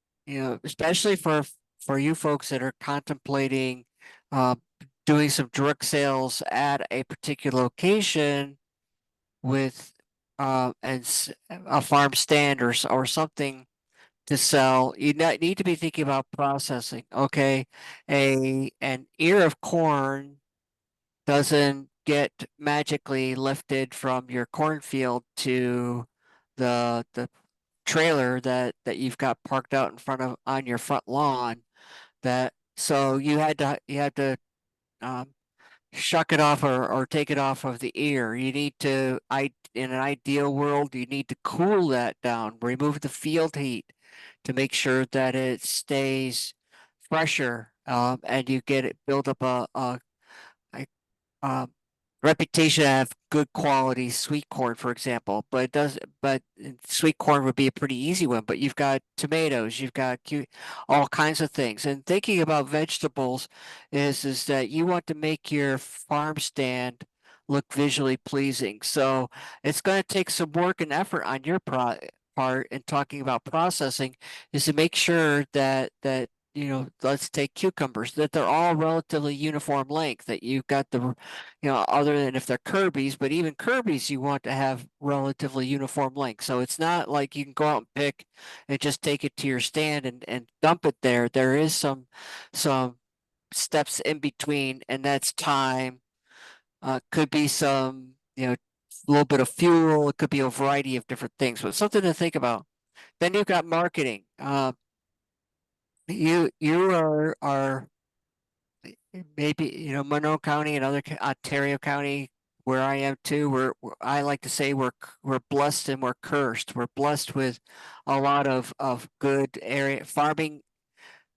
especially for you folks that are contemplating uh, doing some direct sales at a particular location with a farm stand or something to sell, you need to be thinking about processing. Okay, an ear of corn doesn't get magically lifted from your cornfield to the trailer that you've got parked out in front of on your front lawn. That so you had to um, shuck it off or take it off of the ear. You need to, in an ideal world, you need to cool that down, remove the field heat to make sure that it stays fresher, and you get it build up a um, reputation to have good quality sweet corn, for example. But sweet corn would be a pretty easy one. But you've got tomatoes, you've got all kinds of things. And thinking about vegetables is that you want to make your farm stand look visually pleasing. So it's going to take some work and effort on your part in talking about processing, is to make sure that let's take cucumbers, that they're all relatively uniform length, that you've got other than if they're Kirby's, but even Kirby's you want to have relatively uniform length. So it's not like you can go out and pick and just take it to your stand and dump it there. There is some steps in between, and that's time. Could be some, a little bit of fuel. It could be a variety of different things, but something to think about. Then you've got marketing. You are maybe, you know, Monroe County and other Ontario County, where I am too. I like to say we're blessed and we're cursed. We're blessed with a lot of good area farming,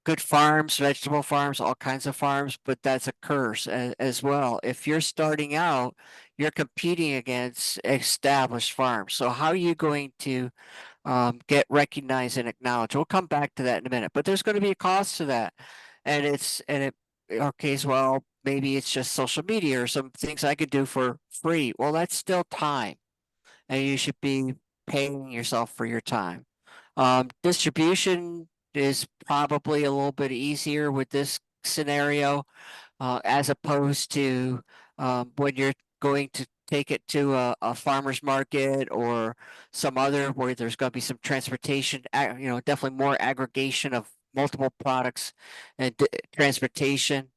good farms, vegetable farms, all kinds of farms, but that's a curse as well. If you're starting out, you're competing against established farms. So how are you going to get recognized and acknowledged? We'll come back to that in a minute, but there's going to be a cost to that. Okay, well, maybe it's just social media or some things I could do for free. Well, that's still time, and you should be paying yourself for your time. Distribution is probably a little bit easier with this scenario, as opposed to when you're going to take it to a farmer's market or some other where there's going to be some transportation, you know, definitely more aggregation of multiple products and transportation.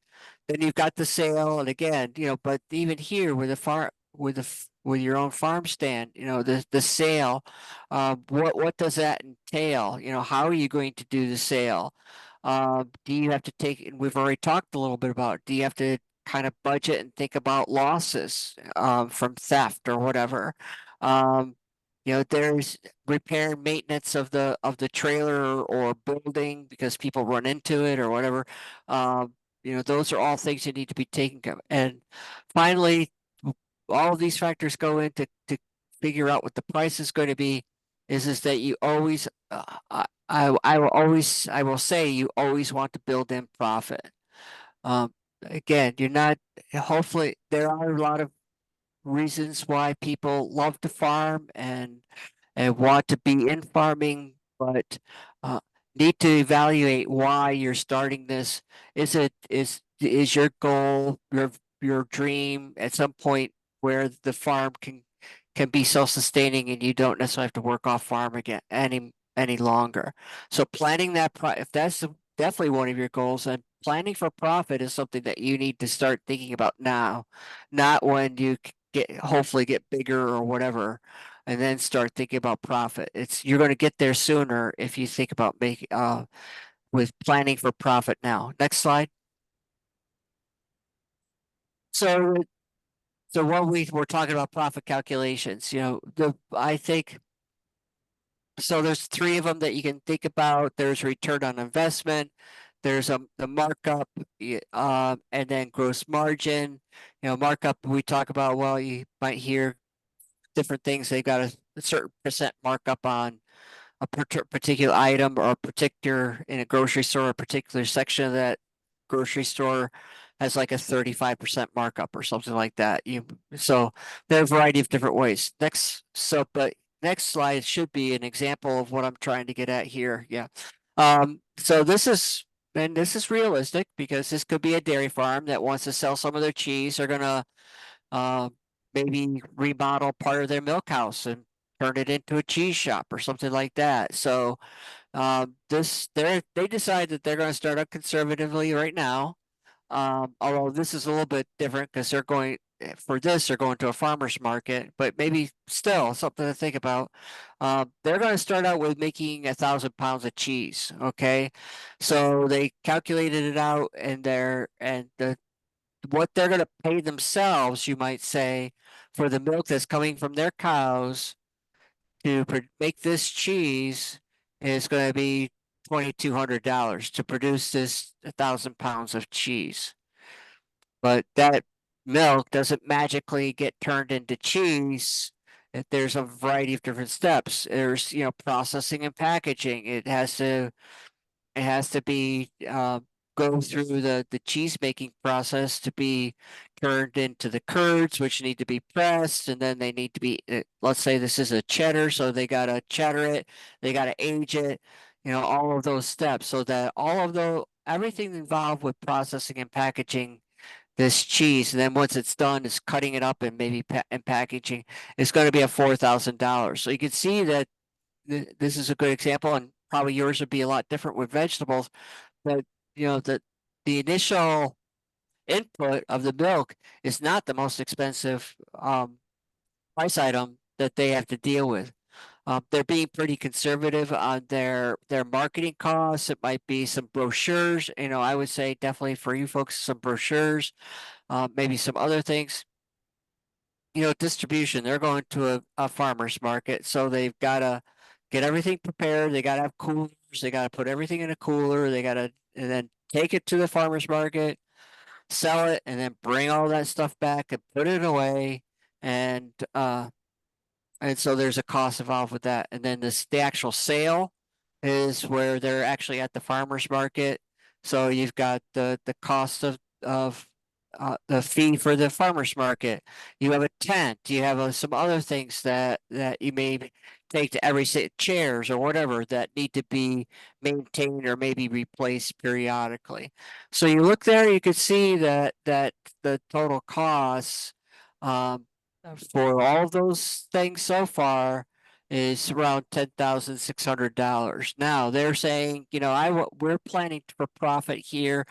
Then you've got the sale, and again, you know, but even here with the farm, with your own farm stand, you know, the sale, what does that entail? You know, how are you going to do the sale? Do you have to take, and we've already talked a little bit about, do you have to kind of budget and think about losses from theft or whatever? You know, there's repair and maintenance of the trailer or building because people run into it or whatever. You know, those are all things that need to be taken care of. And finally, all of these factors go into to figure out what the price is going to be. Is that you always, I will say you always want to build in profit. Again, you're not. Hopefully, there are a lot of reasons why people love to farm and want to be in farming, but uh, need to evaluate why you're starting this. Is your goal, your dream at some point where the farm can be self-sustaining and you don't necessarily have to work off farm again any longer. So planning if that's definitely one of your goals, and planning for profit is something that you need to start thinking about now, not when you hopefully get bigger or whatever, and then start thinking about profit. You're going to get there sooner if you think about making with planning for profit now. Next slide. So what we were talking about profit calculations, you know, I think so there's three of them that you can think about. There's return on investment, there's the markup, and then gross margin. You know, markup we talk about, well, you might hear different things. They got a certain percent markup on a particular item or a particular in a grocery store, a particular section of that grocery store has like a 35% markup or something like that. So there are a variety of different ways. But next slide should be an example of what I'm trying to get at here. Yeah. So this is realistic because this could be a dairy farm that wants to sell some of their cheese. They're gonna uh, maybe remodel part of their milk house and turn it into a cheese shop or something like that. So they decide that they're going to start up conservatively right now. Although this is a little bit different because they're going to a farmer's market, but maybe still something to think about. They're going to start out with making 1,000 pounds of cheese. Okay, so they calculated it out, and what they're going to pay themselves, you might say, for the milk that's coming from their cows to make this cheese is going to be $2,200 to produce this 1,000 pounds of cheese. But that milk doesn't magically get turned into cheese. There's a variety of different steps. There's, you know, processing and packaging. It has to be go through the cheese making process to be turned into the curds, which need to be pressed, and then they need to be. Let's say this is a cheddar, so they gotta cheddar it, they gotta age it, you know, all of those steps, so that everything involved with processing and packaging this cheese, and then once it's done, is cutting it up and maybe and packaging. It's going to be a $4,000. So you can see that this is a good example, and probably yours would be a lot different with vegetables. But you know the initial input of the milk is not the most expensive price item that they have to deal with. They're being pretty conservative on their marketing costs. It might be some brochures. I would say definitely for you folks, some brochures, maybe some other things. Distribution. They're going to a farmer's market, so they've got to get everything prepared. They got to have coolers. They got to put everything in a cooler. They got to and then take it to the farmer's market, sell it, and then bring all that stuff back and put it away. And so there's a cost involved with that. And then the actual sale is where they're actually at the farmer's market. So you've got the cost of the fee for the farmer's market. You have a tent. You have some other things that you may take to every chairs or whatever that need to be maintained or maybe replaced periodically. So you look there, you can see that the total costs for all of those things so far is around $10,600. Now they're saying, we're planning for profit here.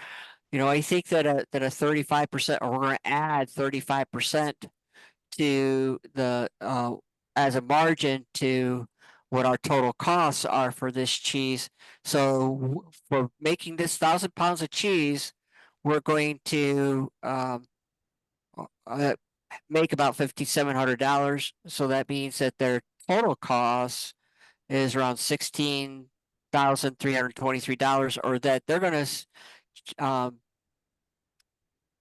I think that a 35%, or we're going to add 35% to the as a margin to what our total costs are for this cheese. So for making this 1,000 pounds of cheese, we're going to make about $5,700. So that means that their total cost is around $16,323, or that they're going to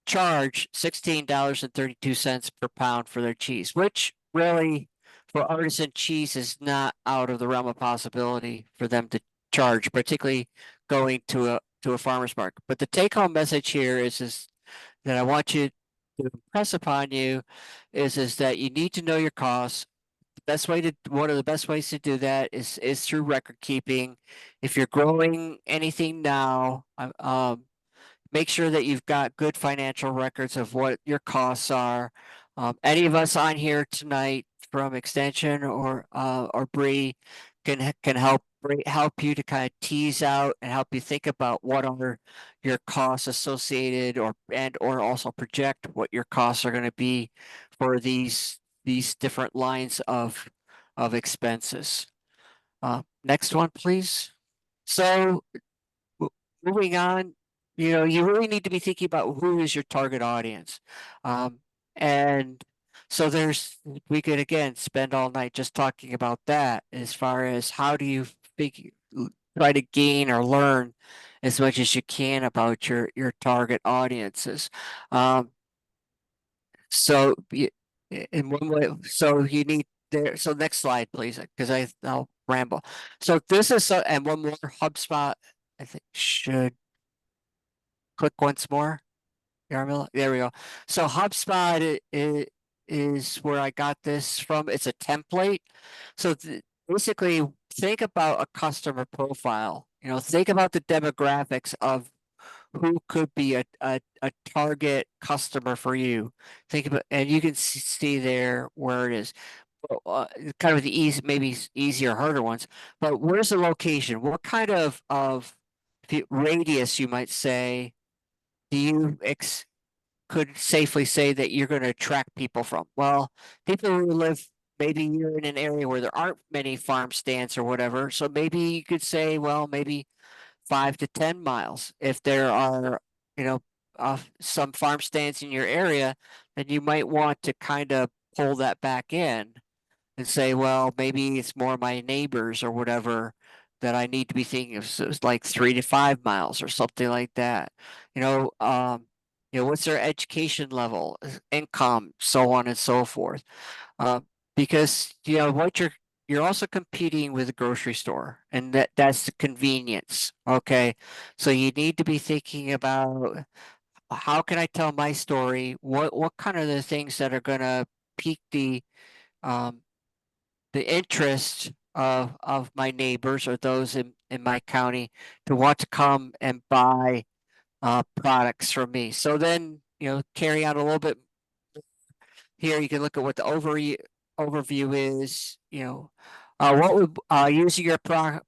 charge $16.32 per pound for their cheese, which really for artisan cheese is not out of the realm of possibility for them to charge, particularly going to a farmer's market. But the take-home message here is that I want you to impress upon you is that you need to know your costs. One of the best ways to do that is through record keeping. If you're growing anything now, make sure that you've got good financial records of what your costs are. Any of us on here tonight from Extension or Bree can help you to kind of tease out and help you think about what are your costs associated or also project what your costs are going to be for these different lines of expenses. Next one, please. So moving on, you really need to be thinking about who is your target audience. And so we could again spend all night just talking about that as far as how do you try to gain or learn as much as you can about your target audiences. So in one way, so you need there. So next slide, please, because I'll ramble. So this is and one more HubSpot, I think should click once more. Yarmila, there we go. So HubSpot is where I got this from. It's a template. So basically, think about a customer profile. Think about the demographics of who could be a target customer for you. Think about, and you can see there where it is. Kind of the maybe easier, harder ones. But where's the location? What kind of radius, you might say, do you could safely say that you're going to attract people from? Well, people who live, maybe you're in an area where there aren't many farm stands or whatever. So maybe you could say, well, maybe 5 to 10 miles. If there are, some farm stands in your area, then you might want to kind of pull that back in and say, well, maybe it's more my neighbors or whatever that I need to be thinking of. So it's like 3 to 5 miles or something like that. What's their education level, income, so on and so forth. Because what you're also competing with a grocery store, and that's the convenience. Okay, so you need to be thinking about how can I tell my story? What kind of the things that are going to pique um, the interest of my neighbors or those in my county to want to come and buy products from me. So then, carry out a little bit here, you can look at what the overview is. What would using your product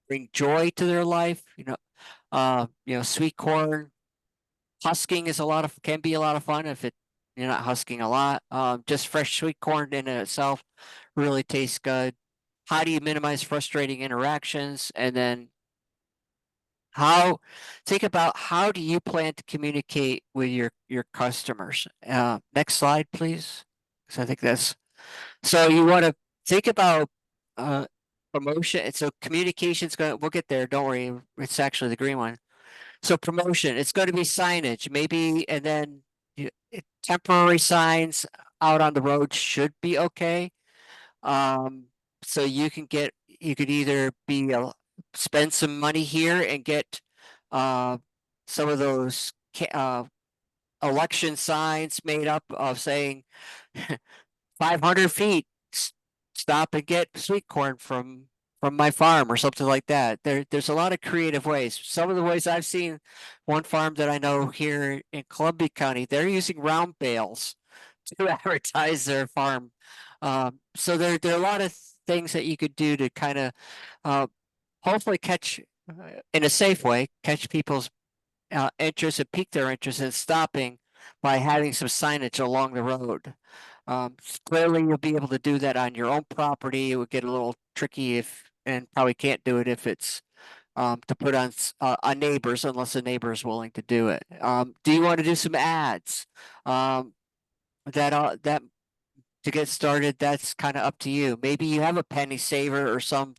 bring joy to their life? Sweet corn husking can be a lot of fun if it You're not husking a lot. Just fresh sweet corn in and itself really tastes good. How do you minimize frustrating interactions? And then think about how do you plan to communicate with your customers? Next slide, please. So I think so you want to think about uh promotion. So communication's we'll get there. Don't worry. It's actually the green one. So promotion, it's going to be signage, maybe, and then temporary signs out on the road should be okay. So you could either spend some money here and get some of those election signs made up of saying 500 feet, stop and get sweet corn from my farm or something like that. There's a lot of creative ways. Some of the ways I've seen, one farm that I know here in Columbia County, they're using round bales to advertise their farm. So there are a lot of things that you could do to kind of hopefully catch in a safe way, catch people's interest and pique their interest in stopping by having some signage along the road. Clearly, you'll be able to do that on your own property. It would get a little tricky and probably can't do it if it's to put on neighbors unless a neighbor is willing to do it. Do you want to do some ads? That to get started, that's kind of up to you. Maybe you have a penny saver or some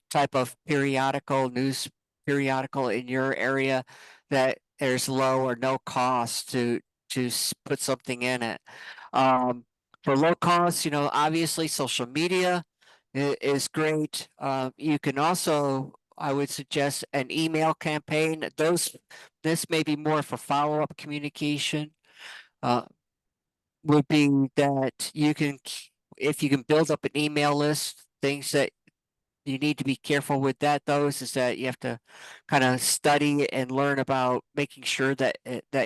type of news periodical in your area that there's low or no cost to put something in it. For low cost, obviously social media is great. You can also, I would suggest an email campaign. This may be more for follow-up communication. Would be that if you can build up an email list, things that you need to be careful with those is that you have to kind of study and learn about making sure that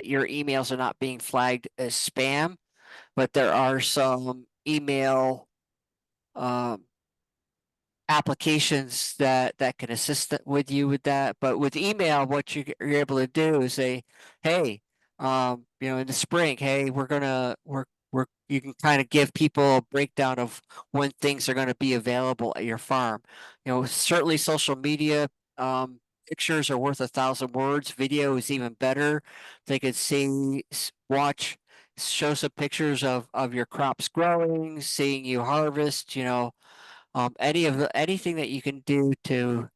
your emails are not being flagged as spam, but there are some email um, applications that can assist with you with that. But with email, what you're able to do is say, hey, in the spring, hey, you can kind of give people a breakdown of when things are going to be available at your farm. Certainly social media, pictures are worth 1,000 words. Video is even better. They could show some pictures of your crops growing, seeing you harvest, anything that you can do to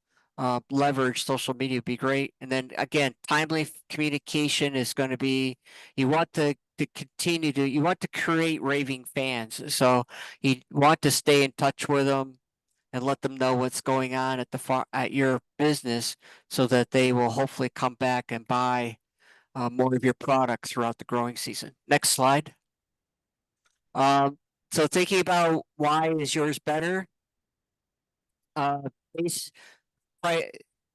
leverage social media would be great. And then again, timely communication is going to be, you want to you want to create raving fans. So you want to stay in touch with them and let them know what's going on at your business so that they will hopefully come back and buy more of your products throughout the growing season. Next slide. So thinking about why is yours better? Base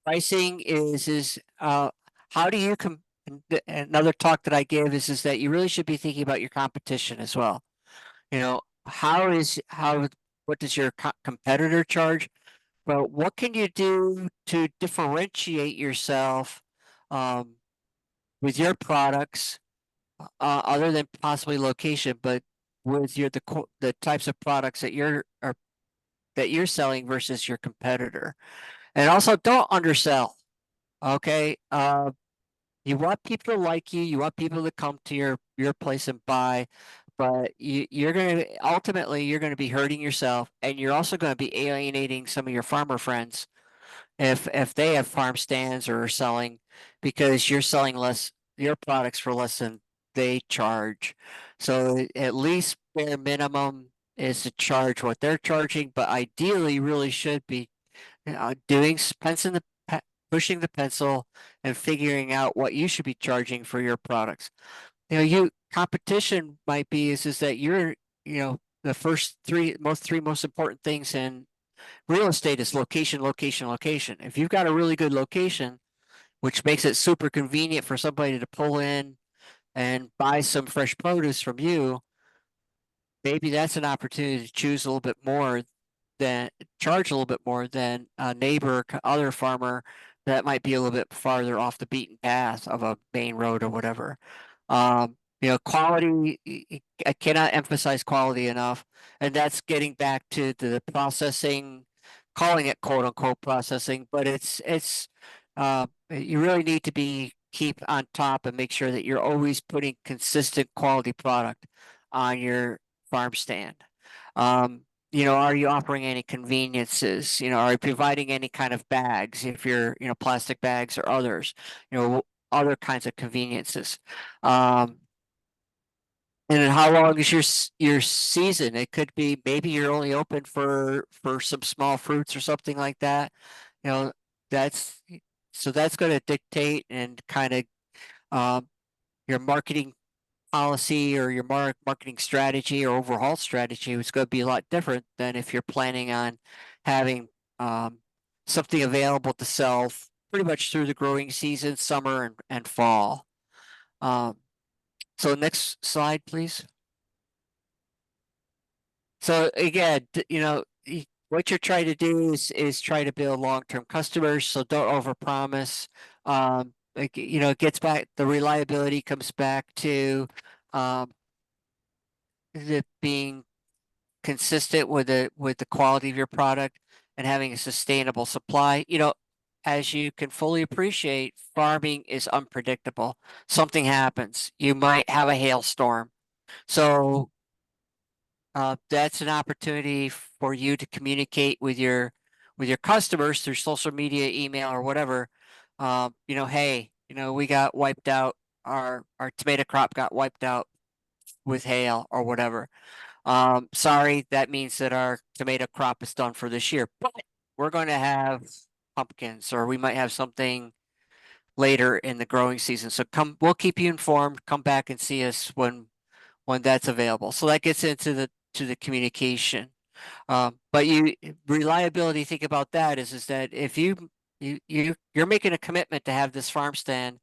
pricing is how do you another talk that I give is that you really should be thinking about your competition as well. What does your competitor charge? But what can you do to differentiate yourself with your products other than possibly location, but with the types of products that you're selling versus your competitor? And also don't undersell. Okay. You want people to like you. You want people to come to your place and buy, but ultimately you're gonna be hurting yourself, and you're also going to be alienating some of your farmer friends if they have farm stands or are selling, because you're selling your products for less than they charge. So at least bare minimum is to charge what they're charging, but ideally really should be pushing the pencil and figuring out what you should be charging for your products. Competition might be is that the three most important things in real estate is location, location, location. If you've got a really good location, which makes it super convenient for somebody to pull in and buy some fresh produce from you, maybe that's an opportunity to charge a little bit more than a neighbor, other farmer that might be a little bit farther off the beaten path of a main road or whatever. quality, I cannot emphasize quality enough. And that's getting back to the processing, calling it quote unquote processing, but you really need to keep on top and make sure that you're always putting consistent quality product on your farm stand. Are you offering any conveniences? Are you providing any kind of bags, if you're, plastic bags or others, other kinds of conveniences. And then how long is your season? It could be maybe you're only open for some small fruits or something like that. You know, that's that's going to dictate and kind of your marketing policy or your marketing strategy or overall strategy is going to be a lot different than if you're planning on having something available to sell pretty much through the growing season, summer and fall. So next slide, please. So again, what you're trying to do is try to build long-term customers. So don't overpromise. It gets back, the reliability comes back to it being consistent with the quality of your product and having a sustainable supply. As you can fully appreciate, farming is unpredictable. Something happens. You might have a hailstorm. So that's an opportunity for you to communicate with your customers through social media, email, or whatever. Hey, we got wiped out. Our tomato crop got wiped out with hail or whatever. Sorry, that means that our tomato crop is done for this year, but we're going to have pumpkins, or we might have something later in the growing season. So we'll keep you informed. Come back and see us when that's available. So that gets into the communication. But reliability, think about that is that if you're making a commitment to have this farm stand,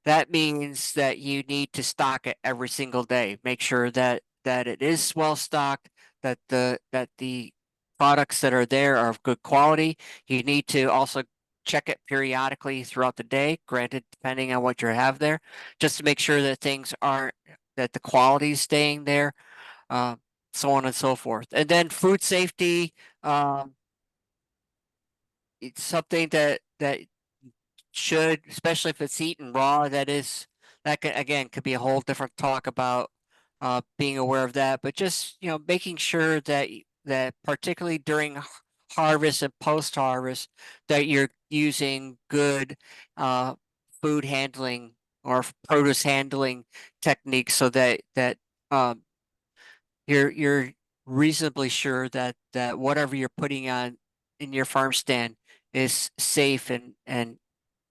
that means that you need to stock it every single day. Make sure that it is well stocked, that the products that are there are of good quality. You need to also check it periodically throughout the day, granted, depending on what you have there, just to make sure that that the quality is staying there, so on and so forth. And then food safety, it's something that should, especially if it's eaten raw, that can, again, could be a whole different talk about being aware of that, but just making sure that particularly during harvest and post-harvest, that you're using good food handling or produce handling techniques, so that um, you're reasonably sure that whatever you're putting on in your farm stand is safe and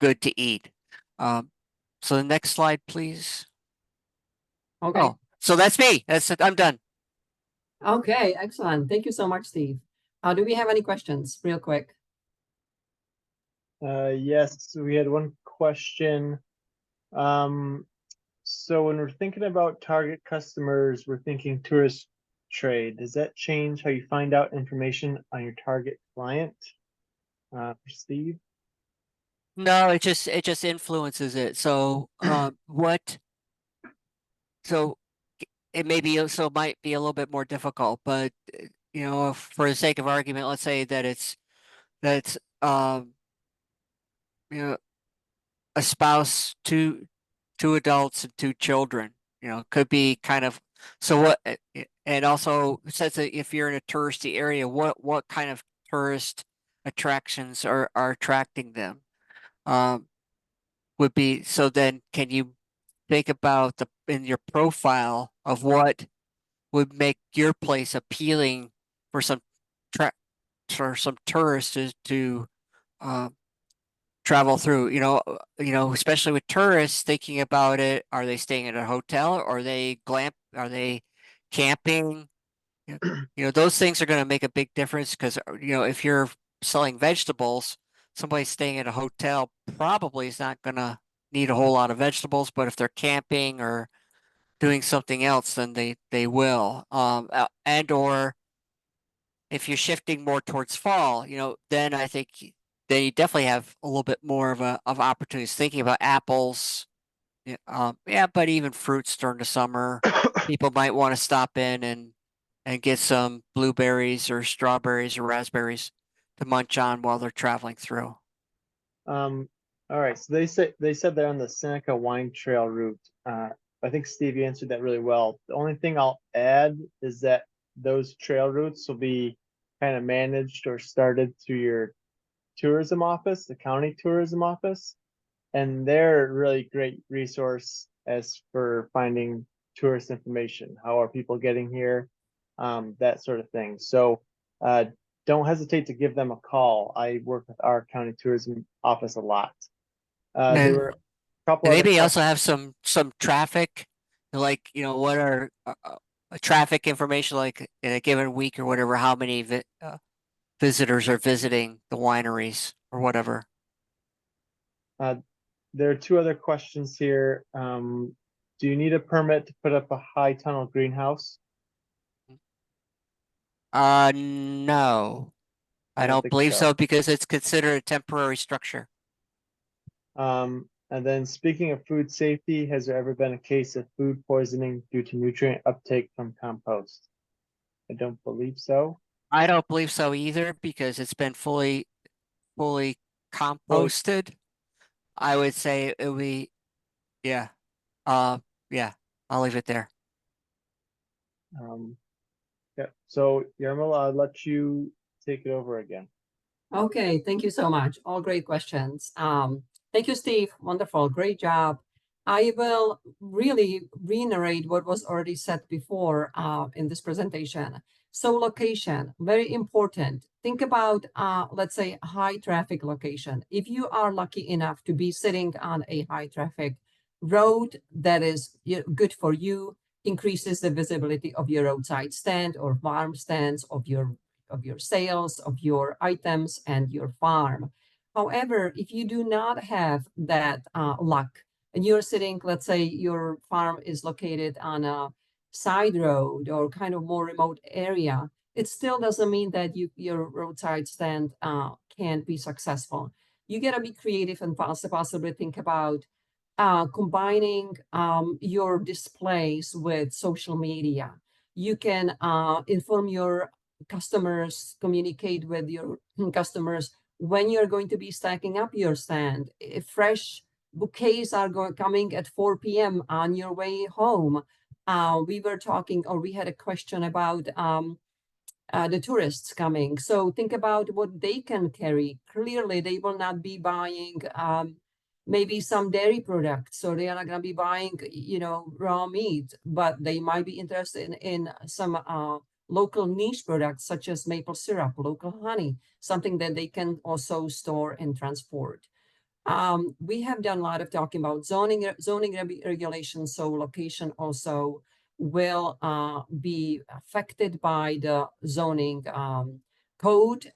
good to eat. So the next slide, please. Okay. Oh, so that's me. That's it. I'm done. Okay, excellent. Thank you so much, Steve. Do we have any questions real quick? Yes, we had one question. So when we're thinking about target customers, we're thinking tourist trade. Does that change how you find out information on your target client? For Steve? No, it just influences it. So so it might be a little bit more difficult, but for the sake of argument, let's say that that's you know a spouse, two adults and two children. Could be kind of, so what, and also says that if you're in a touristy area, what kind of tourist attractions are attracting them? Would be, so then can you think about in your profile of what would make your place appealing for tra for some tourists to um travel through, especially with tourists thinking about it. Are they staying at a hotel? Are they camping? Those things are going to make a big difference because, if you're selling vegetables, somebody staying at a hotel probably is not going to need a whole lot of vegetables, but if they're camping or doing something else, then they will. And or if you're shifting more towards fall, then I think then you definitely have a little bit more of opportunities. Thinking about apples, Yeah, yeah, but even fruits during the summer, people might want to stop in and get some blueberries or strawberries or raspberries to munch on while they're traveling through. All right, so they said they're on the Seneca Wine Trail route. I think Steve answered that really well. The only thing I'll add is that those trail routes will be kind of managed or started through your tourism office, the county tourism office, and they're a really great resource as for finding tourist information. How are people getting here? That sort of thing. So don't hesitate to give them a call. I work with our county tourism office a lot. There were And a couple and other maybe also questions. have some traffic, like, what are traffic information like in a given week or whatever, how many visitors are visiting the wineries or whatever. Uh, there are two other questions here. Do you need a permit to put up a high tunnel greenhouse? No, I I don't don't think believe so. so because it's considered a temporary structure. And then speaking of food safety, has there ever been a case of food poisoning due to nutrient uptake from compost? I don't believe so. I don't believe so either because it's been fully composted. I would say it would be, yeah, uh, yeah, I'll leave it there. Um, yeah. So Yarmila, I'll let you take it over again. Okay, thank you so much. All great questions. Thank you, Steve. Wonderful, great job. I will really reiterate what was already said before in this presentation. So location, very important. Think about, let's say, high traffic location. If you are lucky enough to be sitting on a high traffic road that is good for you, increases the visibility of your roadside stand or farm stands of your sales, of your items and your farm. However, if you do not have that luck and you're sitting, let's say your farm is located on a side road or kind of more remote area, it still doesn't mean that your roadside stand can't be successful. You gotta be creative and possibly think about combining your displays with social media. You can inform your customers, communicate with your customers when you're going to be stacking up your stand. If fresh bouquets are coming at 4 p.m. on your way home. We were talking, or we had a question about the tourists coming. So think about what they can carry. Clearly, they will not be buying maybe some dairy products, so they are not going to be buying, raw meat, but they might be interested in some local niche products such as maple syrup, local honey, something that they can also store and transport. We have done a lot of talking about zoning regulations, so location also will be affected by the zoning code.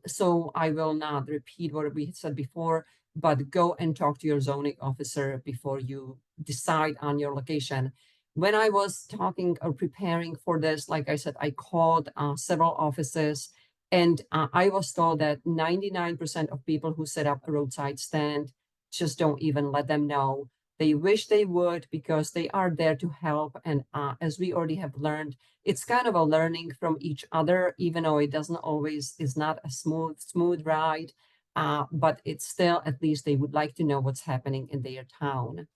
So I will not repeat what we said before, but go and talk to your zoning officer before you decide on your location. When I was talking or preparing for this, like I said, I called several offices and I was told that 99% of people who set up a roadside stand just don't even let them know. They wish they would because they are there to help. And as we already have learned, it's kind of a learning from each other, even though it doesn't always is not a smooth ride. But it's still, at least they would like to know what's happening in their town.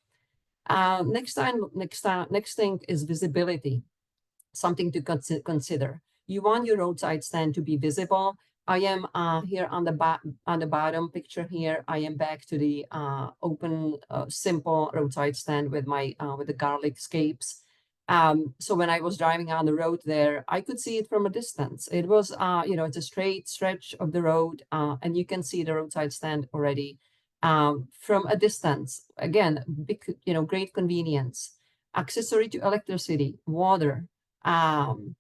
Next thing is visibility, something to consider. You want your roadside stand to be visible. I am here on the bottom picture here. I am back to the open, simple roadside stand with my with the garlic scapes. So when I was driving on the road there, I could see it from a distance. It was, it's a straight stretch of the road, and you can see the roadside stand already from a distance. Again, big, great convenience. Accessory to electricity, water, um,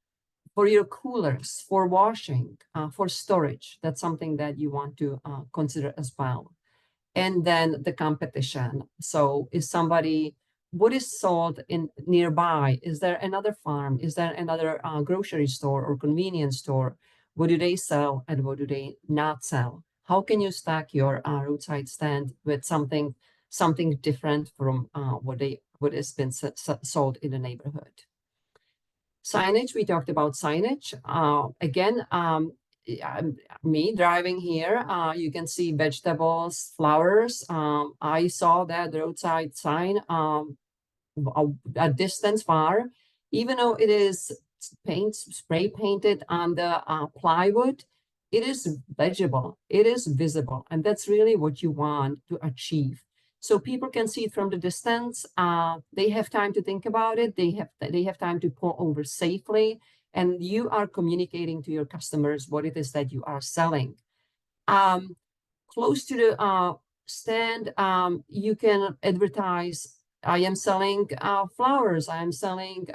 for your coolers, for washing, for storage. That's something that you want to consider as well. And then the competition. So is somebody, what is sold in nearby? Is there another farm? Is there another grocery store or convenience store? What do they sell and what do they not sell? How can you stack your roadside stand with something something different from what has been sold in the neighborhood. Signage, we talked about signage. Again, me driving here, you can see vegetables, flowers. I saw that roadside sign a distance far, even though it is spray painted on the plywood, it is legible, it is visible, and that's really what you want to achieve. So people can see it from the distance. They have time to think about it. They have time to pull over safely, and you are communicating to your customers what it is that you are selling. Close to the stand, you can advertise. I am selling flowers. I am selling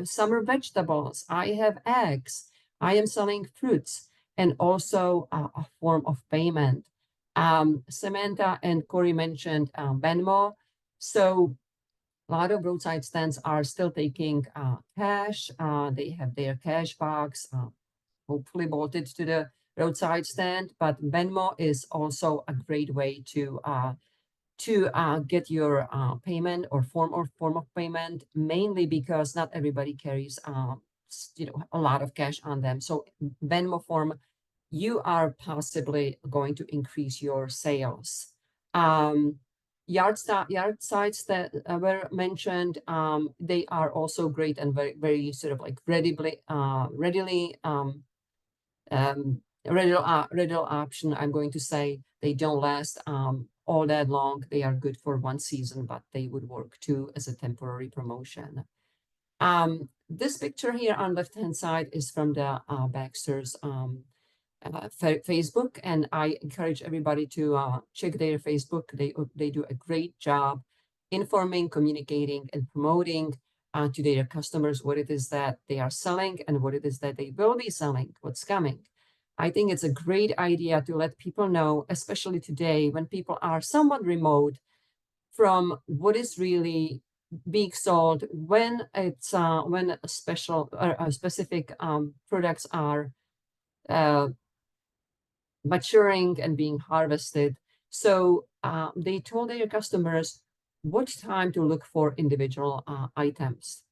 summer vegetables. I have eggs. I am selling fruits, and also a form of payment. Samantha and Corey mentioned Venmo. So a lot of roadside stands are still taking cash. They have their cash box, hopefully bolted to the roadside stand, but Venmo is also a great way to get your payment or form of payment, mainly because not everybody carries a lot of cash on them. So Venmo form, you are possibly going to increase your sales. Yard sites that were mentioned, they are also great and very sort of like readily option. I'm going to say they don't last all that long. They are good for one season, but they would work too as a temporary promotion. This picture here on left-hand side is from the Baxter's Facebook, and I encourage everybody to check their Facebook. They do a great job informing, communicating, and promoting to their customers what it is that they are selling and what it is that they will be selling, what's coming. I think it's a great idea to let people know, especially today when people are somewhat remote from what is really being sold, when it's when a specific products are maturing and being harvested. So they told their customers what time to look for individual items.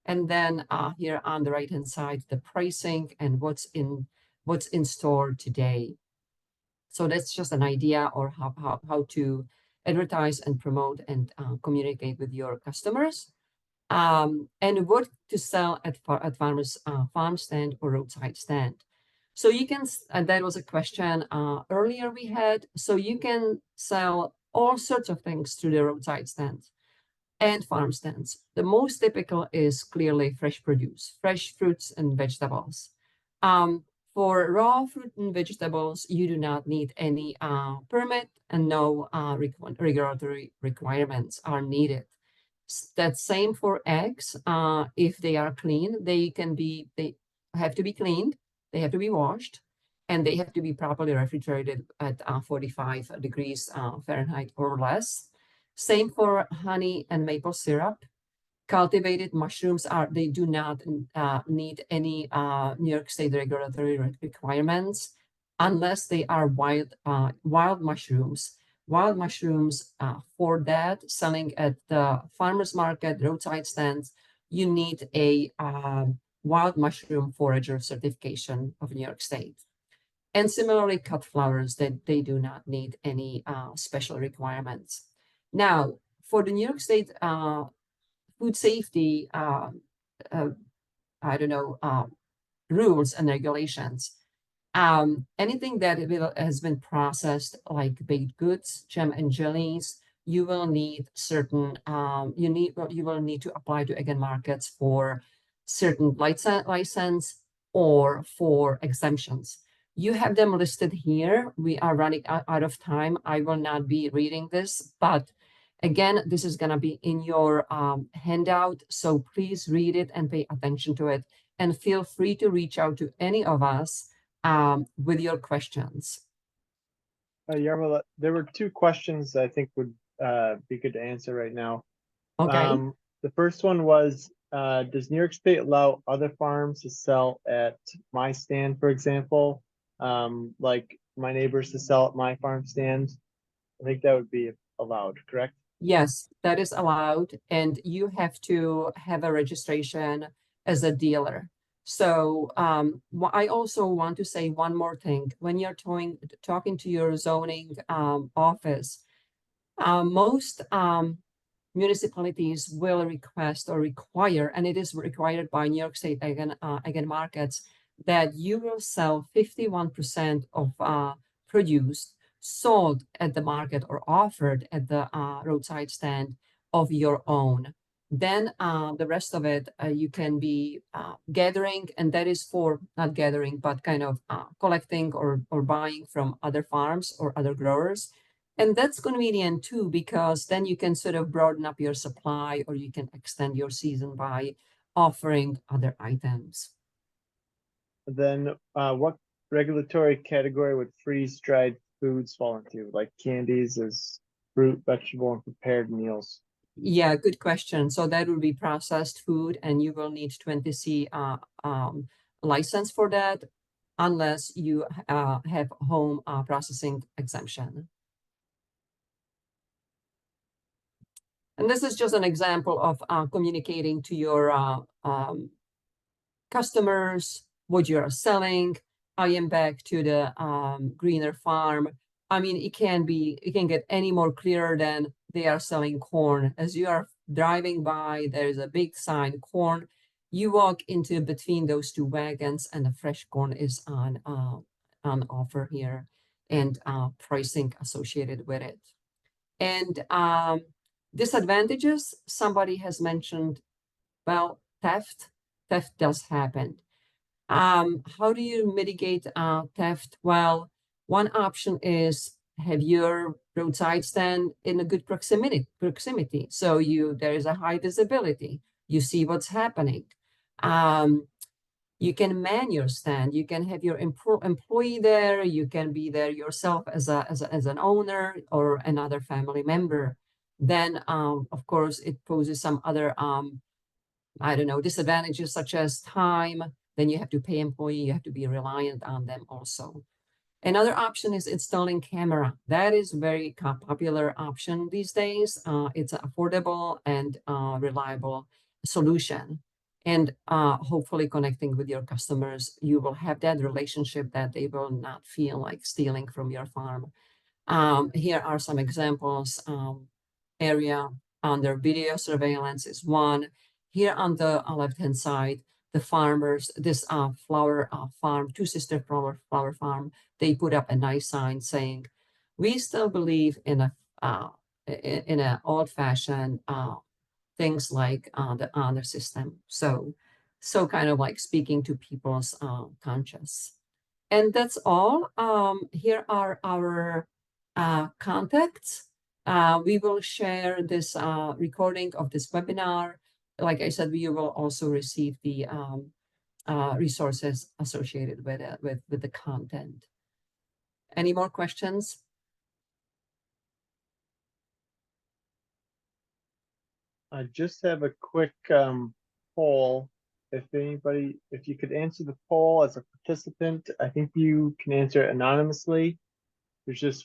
And then here on the right-hand side, the pricing and what's in store today. So that's just an idea or how to advertise and promote and communicate with your customers. And what to sell at farmers farm stand or roadside stand. So you can, and that was a question earlier we had. So you can sell all sorts of things through the roadside stands and farm stands. The most typical is clearly fresh produce, fresh fruits and vegetables. For raw fruit and vegetables, you do not need any permit, and no regulatory requirements are needed. That's same for eggs. If they are clean, they have to be cleaned, they have to be washed, and they have to be properly refrigerated at 45 degrees Fahrenheit or less. Same for honey and maple syrup. Cultivated mushrooms they do not need any New York State regulatory requirements unless they are wild mushrooms. Wild mushrooms, for that, selling at the farmer's market, roadside stands, you need a wild mushroom forager certification of New York State. And similarly, cut flowers, that they do not need any special requirements. Now, for the New York State food safety, rules and regulations, anything that has been processed like baked goods, jam and jellies, you will need certain, you will need to apply to again markets for certain license or for exemptions. You have them listed here. We are running out of time. I will not be reading this, but again, this is going to be in your handout, so please read it and pay attention to it, and feel free to reach out to any of us with your questions. Yarmila, there were two questions I think would be good to answer right now. Okay. The first one was, does New York State allow other farms to sell at my stand, for example, like my neighbors to sell at my farm stand? I think that would be allowed, correct? Yes, that is allowed, and you have to have a registration as a dealer. So I also want to say one more thing. When you're talking to your zoning office, most municipalities will request or require, and it is required by New York State again markets, that you will sell 51% of produce sold at the market or offered at the roadside stand of your own. Then the rest of it you can be gathering, and that is for not gathering, but kind of collecting or buying from other farms or other growers. And that's convenient too, because then you can sort of broaden up your supply, or you can extend your season by offering other items. Then what regulatory category would freeze-dried foods fall into, like candies as fruit, vegetable, and prepared meals? Yeah, good question. So that would be processed food, and you will need 20C license for that, unless you have home processing exemption. And this is just an example of communicating to your customers what you are selling. I am back to the greener farm. I mean, it can get any more clearer than they are selling corn. As you are driving by, there's a big sign, corn. You walk into between those two wagons, and the fresh corn is on offer here, and pricing associated with it. And disadvantages, somebody has mentioned, well, theft does happen. How do you mitigate theft? Well, one option is have your roadside stand in a good proximity. So there is a high visibility. You see what's happening. You can man your stand. You can have your employee there. You can be there yourself as an owner or another family member. Then, of course, it poses some other I don't know, disadvantages such as time. Then you have to pay employee. You have to be reliant on them also. Another option is installing camera. That is very popular option these days. It's an affordable and reliable solution. And hopefully connecting with your customers, you will have that relationship that they will not feel like stealing from your farm. Here are some examples. Area under video surveillance is one. Here on the left-hand side, the farmers, this flower farm, Two Sister flower farm, they put up a nice sign saying, "We still believe in a old-fashioned things like the honor system." So kind of like speaking to people's conscience. And that's all. Here are our contacts. We will share this recording of this webinar. Like I said, you will also receive the resources associated with it, with the content. Any more questions? I just have a quick poll. If you could answer the poll as a participant, I think you can answer it anonymously. There's just